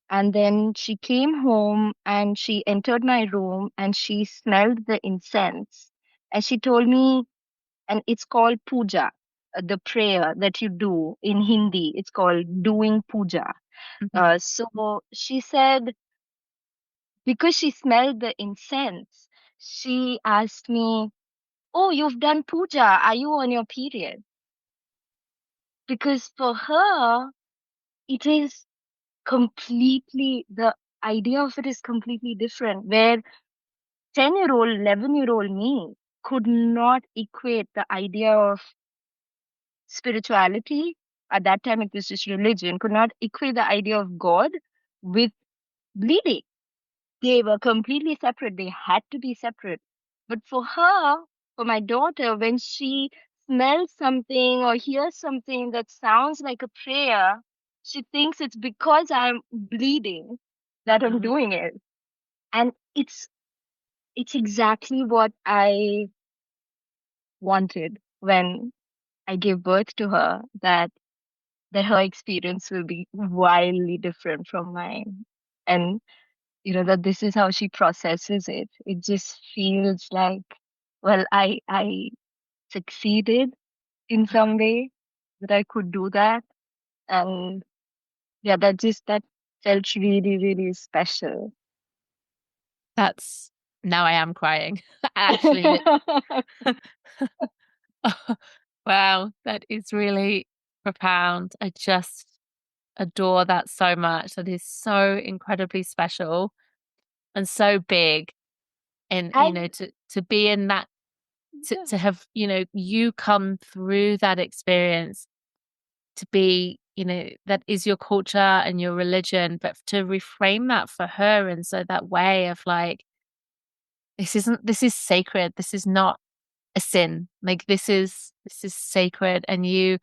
And then she came home and she entered my room and she smelled the incense, and she told me, and it's called puja, the prayer that you do in Hindi. It's called doing puja. mhm, So she said, because she smelled the incense, she asked me, oh, you've done puja. Are you on your period? Because for her, it is the idea of it is completely different. Where 10-year-old, 11-year-old me could not equate the idea of spirituality. At that time, it was just religion, could not equate the idea of God with bleeding. They were completely separate. They had to be separate. But for her, for my daughter, when she smells something or hears something that sounds like a prayer, she thinks it's because I'm bleeding that I'm mhm, doing it. And it's exactly what I wanted when I gave birth to her. that her experience will be wildly different from mine. And that this is how she processes it. It just feels like, well, I succeeded in some way, that I could do that. And yeah, that felt really, really special. That's now I am crying. Actually, wow, that is really profound. I just adore that so much. That is so incredibly special and so big. And And to be in that to have, you come through that experience to be, that is your culture and your religion, but to reframe that for her. And so that way of like, this is sacred. This is not a sin. Like this is sacred. And you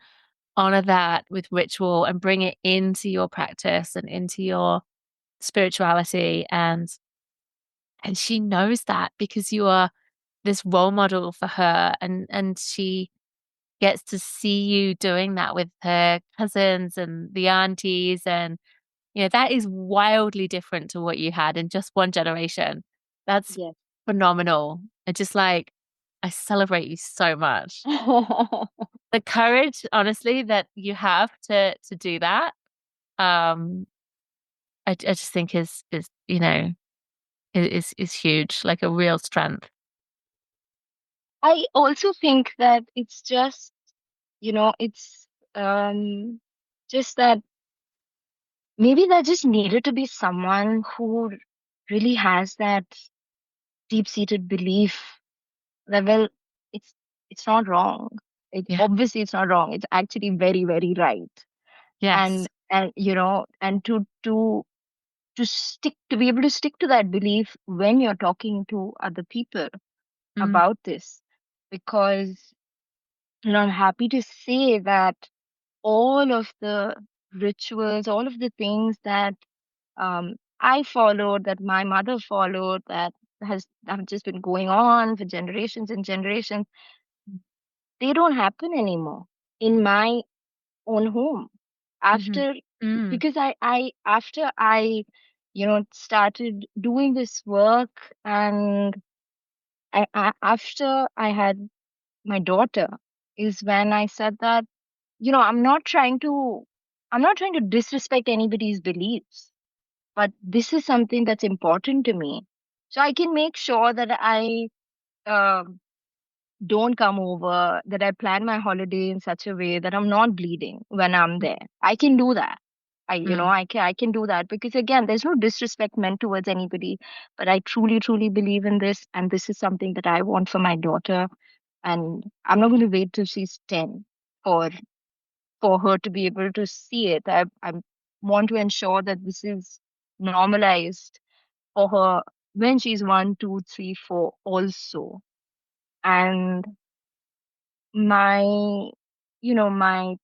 honor that with ritual and bring it into your practice and into your spirituality. And she knows that because you are this role model for her. And she gets to see you doing that with her cousins and the aunties. And, that is wildly different to what you had in just one generation. That's yes. phenomenal. And just like, I celebrate you so much. The courage, honestly, that you have to do that. Um, I just think is, is huge, like a real strength. I also think that it's just, it's um just that maybe there just needed to be someone who really has that deep-seated belief that, well, it's it's not wrong. Yeah. Obviously it's not wrong. It's actually very, very right. Yes. And to be able to stick to that belief when you're talking to other people Mm, about this. Because I'm happy to say that all of the rituals, all of the things that I followed, that my mother followed, that have just been going on for generations and generations, they don't happen anymore in my own home. hmm After mm, Because I after I started doing this work, and after I had my daughter, is when I said that, I'm not trying to disrespect anybody's beliefs, but this is something that's important to me. So I can make sure that I don't come over, that I plan my holiday in such a way that I'm not bleeding when I'm there. I can do that. mm. I can do that, because again, there's no disrespect meant towards anybody, but I truly, truly believe in this, and this is something that I want for my daughter, and I'm not going to wait till she's 10 for her to be able to see it. I want to ensure that this is normalized for her when she's 1, 2, 3, 4 also. And my my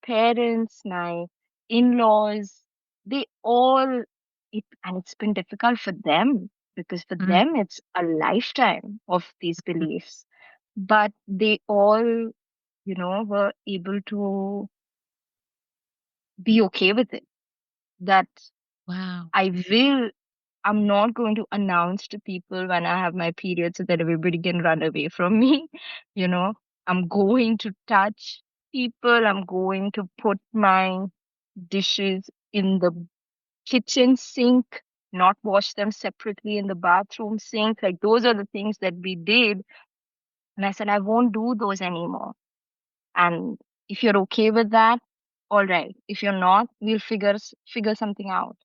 parents, my in-laws, they all, and it's been difficult for them, because for Mm, them it's a lifetime of these mm. beliefs, but they all were able to be okay with it, that Wow. I will I'm not going to announce to people when I have my period so that everybody can run away from me. You know, I'm going to touch people. I'm going to put my dishes in the kitchen sink, not wash them separately in the bathroom sink. Like, those are the things that we did. And I said, I won't do those anymore. And if you're okay with that, all right. If you're not, we'll figure something out.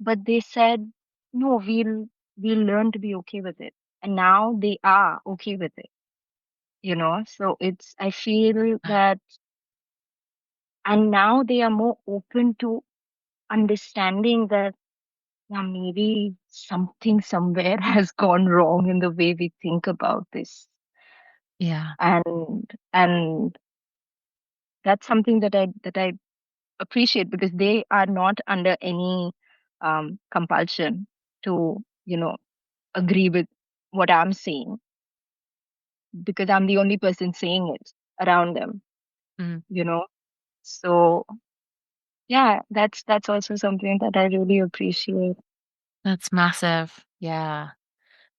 But they said, no, we'll learn to be okay with it. And now they are okay with it. So it's I feel that, and now they are more open to understanding that, yeah, maybe something somewhere has gone wrong in the way we think about this. Yeah. And that's something that I appreciate, because they are not under any compulsion to, agree with what I'm saying, because I'm the only person saying it around them, Mm. you know. So Yeah, that's also something that I really appreciate. That's massive. Yeah.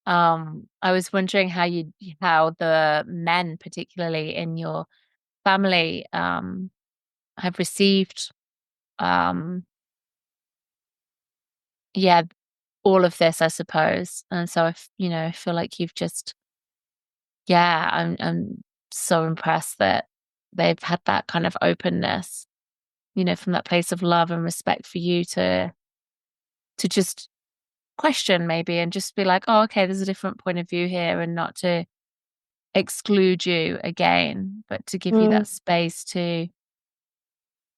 I was wondering how the men, particularly in your family, have received, um, yeah, all of this, I suppose. And so I feel like you've just, yeah, I'm so impressed that they've had that kind of openness, from that place of love and respect for you to just question maybe and just be like, oh, okay, there's a different point of view here, and not to exclude you again, but to give you Mm, that space to,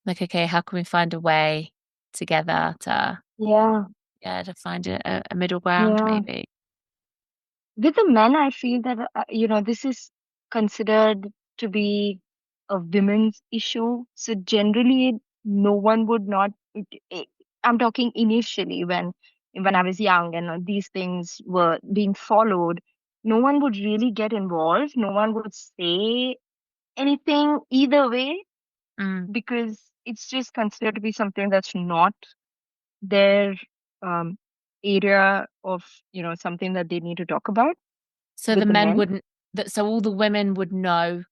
like, okay, how can we find a way together to, yeah, yeah, to find a middle ground yeah. maybe. With the men, I feel that this is considered to be a women's issue. So generally, no one would not. I'm talking initially when I was young and these things were being followed. No one would really get involved. No one would say anything either way Mm. because it's just considered to be something that's not their um, area of something that they need to talk about So the with the men men. wouldn't so all the women would know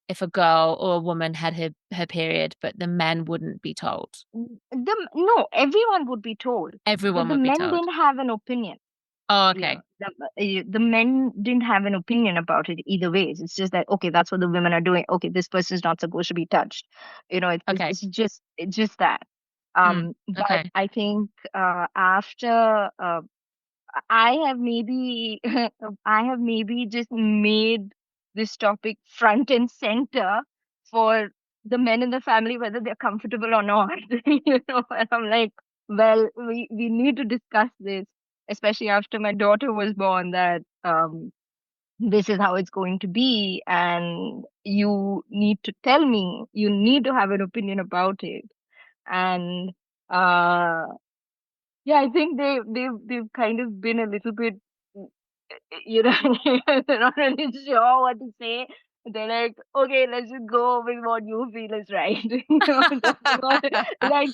if a girl or a woman had her period, but the men wouldn't be told. No, everyone would be told, but Everyone the would be men told. didn't have an opinion. Oh, okay. The men didn't have an opinion about it either ways. It's just that okay, that's what the women are doing. Okay, this person is not supposed to be touched. Okay. It's just that. But Okay. I think after I have maybe I have maybe just made this topic front and center for the men in the family, whether they're comfortable or not. And I'm like, well, we need to discuss this, especially after my daughter was born, that this is how it's going to be, and you need to tell me, you need to have an opinion about it. And uh yeah, I think they've kind of been a little bit, mm, you know, they're not really sure what to say. They're like, okay, let's just go with what you feel is right. That's what, like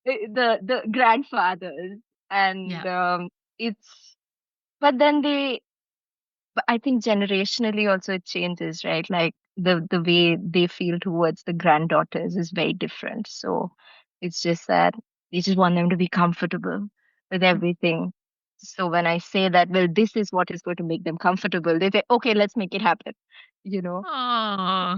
the grandfathers, Yeah. and it's. But then but I think generationally also it changes, right? Like the way they feel towards the granddaughters is very different. So it's just that they just want them to be comfortable with everything. So when I say that, well, this is what is going to make them comfortable, they say, okay, let's make it happen. You know? Oh,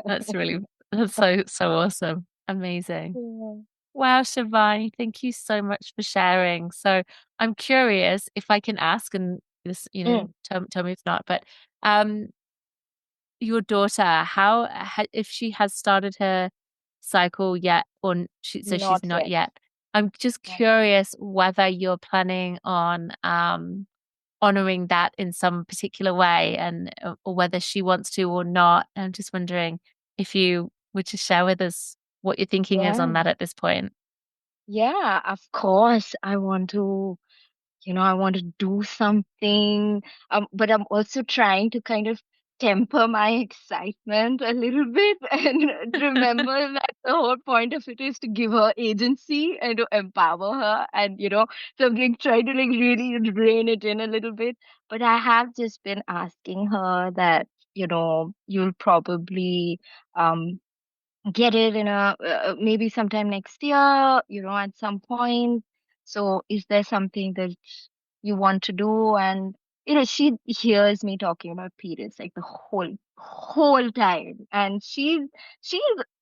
that's really that's so awesome. Amazing. Yeah. Wow, Shivani, thank you so much for sharing. So I'm curious if I can ask, and this, Mm, tell me if not, but um, your daughter, if she has started her cycle yet, so she's not not yet. yet. I'm just Not yet. curious whether you're planning on honoring that in some particular way, and or whether she wants to or not. I'm just wondering if you would just share with us what your thinking is on Yeah. that at this point. Yeah, of course. I want to do something, but I'm also trying to kind of temper my excitement a little bit and remember that the whole point of it is to give her agency and to empower her, and so I'm like trying to like really rein it in a little bit. But I have just been asking her that, you'll probably um get it in a maybe sometime next year, at some point. So is there something that you want to do? And she hears me talking about periods like the whole time, and she's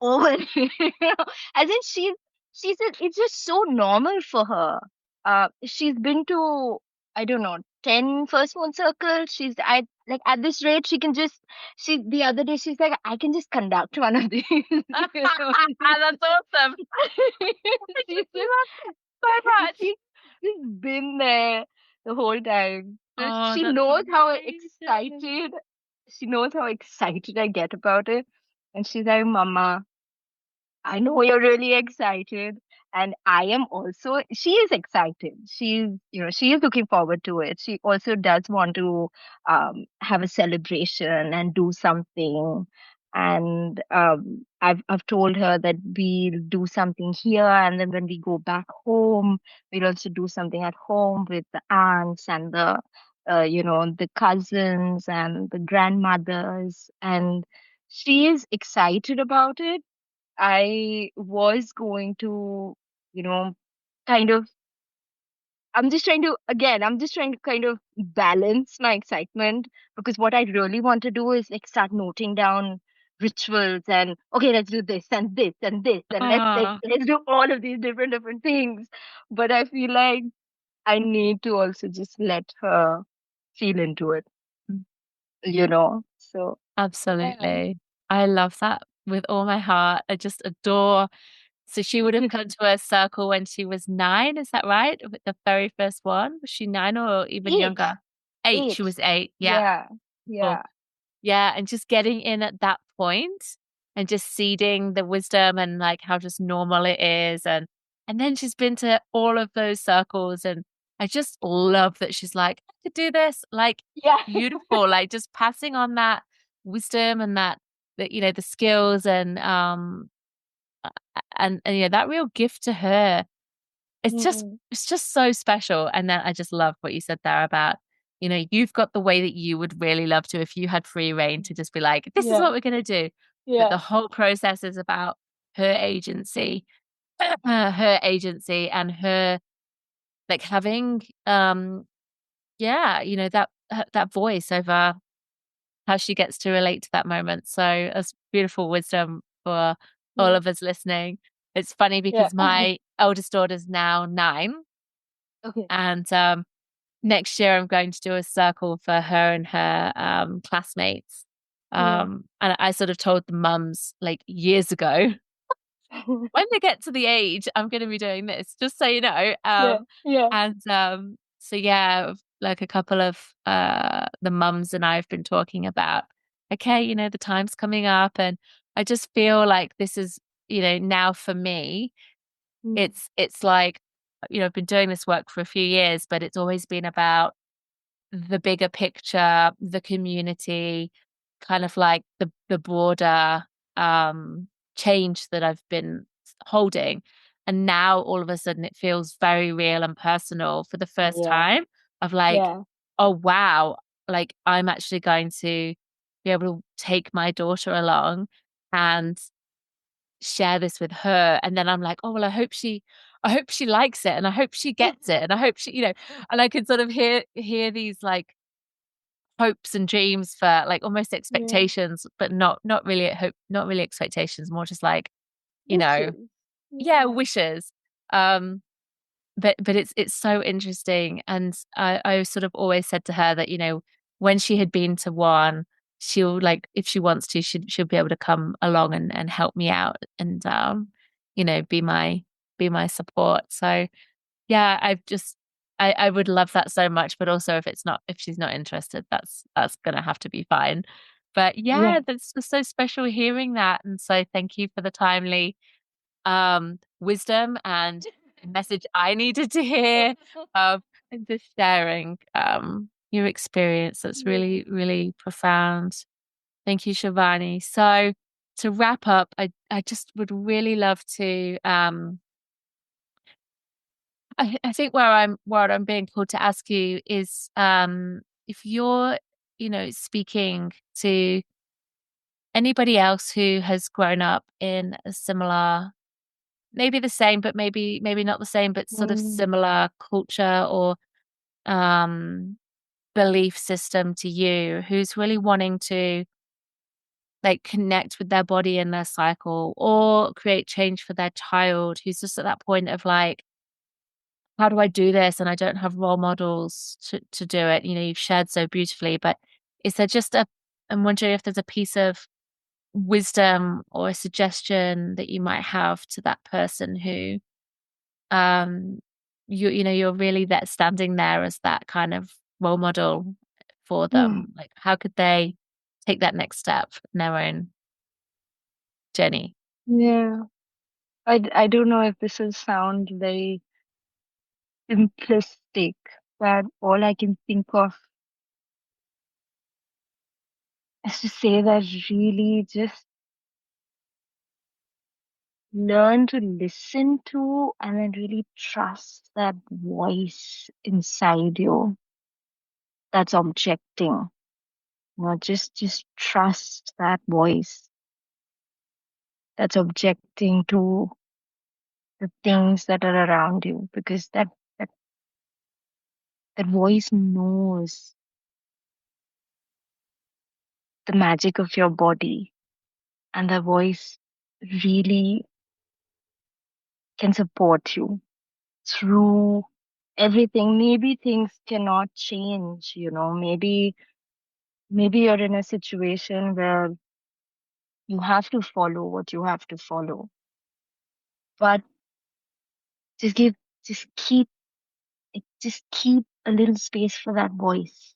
over it, as in it's just so normal for her. She's been to, I don't know, 10 first moon circles. She's I like at this rate she can just she the other day she's like, I can just conduct one of these. That's awesome. I She's just just love it so much. she's just been there the whole time. So Oh, she that's knows how amazing. excited I get about it. And she's like, Mama, I know you're really excited, and I am also. She is excited. She is looking forward to it. She also does want to have a celebration and do something. And I've told her that we'll do something here, and then when we go back home, we'll also do something at home with the aunts and the the cousins and the grandmothers, and she is excited about it. I was going to, you know, kind of I'm just trying to kind of balance my excitement, because what I really want to do is like start noting down rituals and okay, let's do this and this and this and Ah, let's do all of these different things. But I feel like I need to also just let her feel into it, So yeah. absolutely. I love that with all my heart. I just adore. So she would have come to a circle when she was 9, is that right? With the very first one? Was she 9 or even Eight. younger? 8. She Eight. was 8. Yeah. Yeah. Cool. Yeah. Yeah, and just getting in at that point and just seeding the wisdom and like how just normal it is, and then she's been to all of those circles, and I just love that she's like, I could do this, like Yeah. beautiful, like just passing on that wisdom and that the skills and that real gift to her. It's just Mm. it's just so special. And then I just love what you said there about, you've got the way that you would really love to if you had free reign to just be like, this is Yeah. what we're gonna do. But Yeah. the whole process is about her agency, her agency and her like having yeah, that voice over how she gets to relate to that moment. So that's beautiful wisdom for all Yeah. of us listening. It's funny Yeah. because my eldest daughter's now 9, Okay. and next year I'm going to do a circle for her and her classmates. Yeah. And I sort of told the mums like years ago, when they get to the age, I'm going to be doing this, just so you know. Yeah. Yeah. And so yeah, like a couple of the mums and I have been talking about, okay, the time's coming up, and I just feel like this is, now for me, Mm. it's like, I've been doing this work for a few years, but it's always been about the bigger picture, the community, kind of like the broader change that I've been holding. And now all of a sudden it feels very real and personal for the first Yeah. time of like, Yeah. oh wow, like I'm actually going to be able to take my daughter along and share this with her. And then I'm like, oh well, I hope she likes it, and I hope she gets it, and I hope and I can sort of hear these like hopes and dreams for like almost Yeah. expectations, but not really hope, not really expectations, more just like, you know, Wishes. yeah, Yeah. wishes. Um, but it's so interesting. And I sort of always said to her that, when she had been to one, she'll like, if she wants to, she'll be able to come along and help me out and be my support. So yeah, I would love that so much, but also if she's not interested, that's gonna have to be fine. But Yeah. yeah, that's just so special hearing that. And so thank you for the timely wisdom and message I needed to hear, and just sharing your experience. That's Yeah. really, really profound. Thank you, Shivani. So to wrap up, I just would really love to I think what I'm being called to ask you is if you're, speaking to anybody else who has grown up in a similar, maybe the same, but maybe not the same, but sort of Mm. similar culture or um belief system to you, who's really wanting to like connect with their body and their cycle or create change for their child, who's just at that point of like, how do I do this? And I don't have role models to do it. You've shared so beautifully, but is there just I'm wondering if there's a piece of wisdom or a suggestion that you might have to that person who, um, you're really that standing there as that kind of role model for Mm. them. Like, how could they take that next step in their own journey? Yeah. I don't know if this will sound very simplistic, but all I can think of is to say that really just learn to listen to and then really trust that voice inside you that's objecting. Just trust that voice that's objecting to the things that are around you, because that, that voice knows the magic of your body, and the voice really can support you through everything. Maybe things cannot change, maybe you're in a situation where you have to follow what you have to follow, but just give just keep just keep a little space for that voice,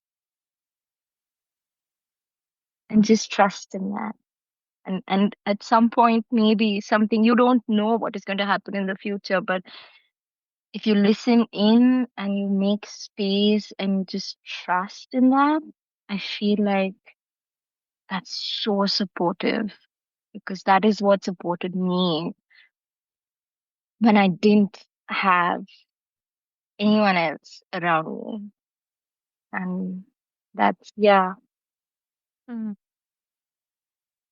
and just trust in that. And at some point, maybe something, you don't know what is going to happen in the future, but if you listen in and you make space and just trust in that, I feel like that's so supportive, because that is what supported me when I didn't have anyone else around me. And that's, yeah. Mm.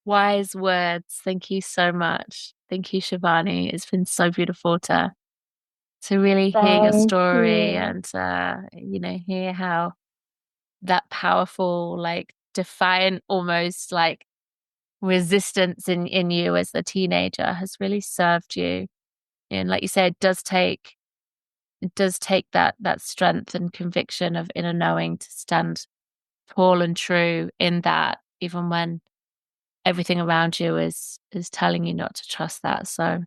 Wise words. Thank you so much. Thank you, Shivani. It's been so beautiful to really hear your Thank story you. and hear how that powerful, like defiant, almost like resistance in you as a teenager has really served you. And like you said, it does take that strength and conviction of inner knowing to stand tall and true in that, even when everything around you is telling you not to trust that. So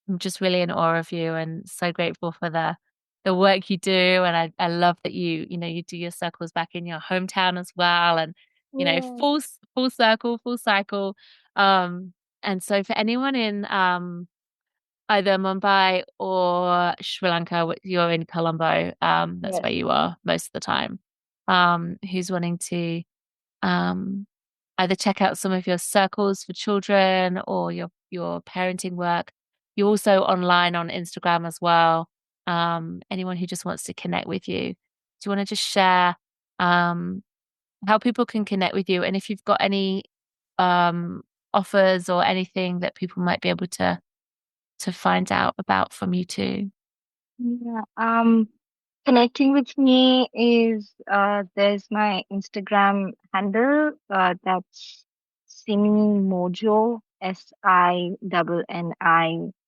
I'm just really in awe of you and so grateful for the work you do. And I love that you do your circles back in your hometown as well. And Yeah. full circle, full cycle. Um, and so for anyone in either Mumbai or Sri Lanka, you're in Colombo, that's where Yes. you are most of the time, who's wanting to um, either check out some of your circles for children or your parenting work. You're also online on Instagram as well. Anyone who just wants to connect with you. Do you want to just share um, how people can connect with you, and if you've got any um, offers or anything that people might be able to find out about from you too? Yeah. Connecting with me is, there's my Instagram handle, that's Sini Mojo,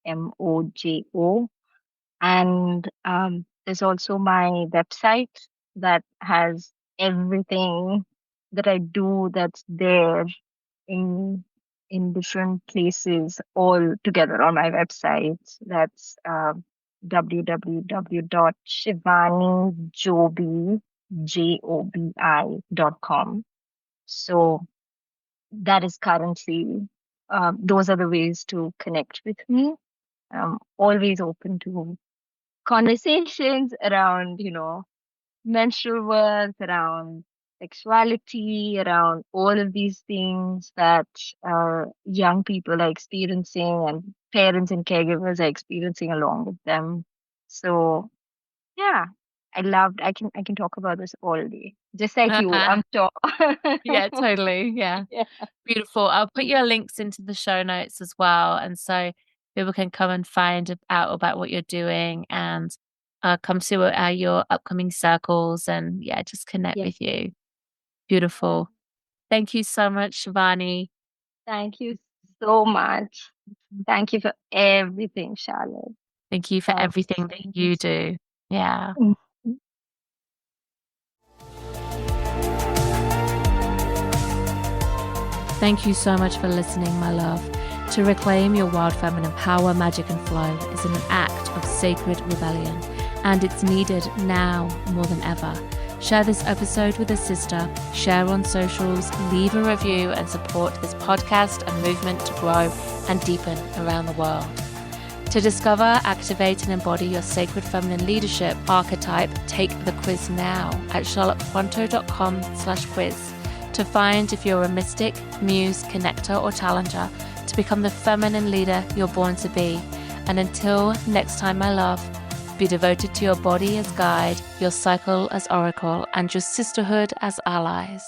SINNIMOJO. And there's also my website that has everything that I do, that's there in different places all together on my website. That's www.shivanijobi.com. So that is currently, those are the ways to connect with me. I'm always open to conversations around, menstrual work, around sexuality, around all of these things that young people are experiencing, and parents and caregivers are experiencing along with them. So yeah, I can talk about this all day. Just like you, I'm sure. Yeah, totally. Yeah. Yeah. Beautiful. I'll put your links into the show notes as well. And so people can come and find out about what you're doing and come to your upcoming circles and yeah, just connect Yeah. with you. Beautiful. Thank you so much, Shivani. Thank you so much. Thank you for everything, Charlotte. Thank you for Thank you everything so that you much. do. Yeah. Mhm. Thank you so much for listening, my love. To reclaim your wild feminine power, magic, and flow is an act of sacred rebellion, and it's needed now more than ever. Share this episode with a sister, share on socials, leave a review, and support this podcast and movement to grow and deepen around the world. To discover, activate, and embody your sacred feminine leadership archetype, take the quiz now at charlottequanto.com/quiz. To find if you're a mystic, muse, connector, or challenger, to become the feminine leader you're born to be. And until next time, my love, be devoted to your body as guide, your cycle as oracle, and your sisterhood as allies.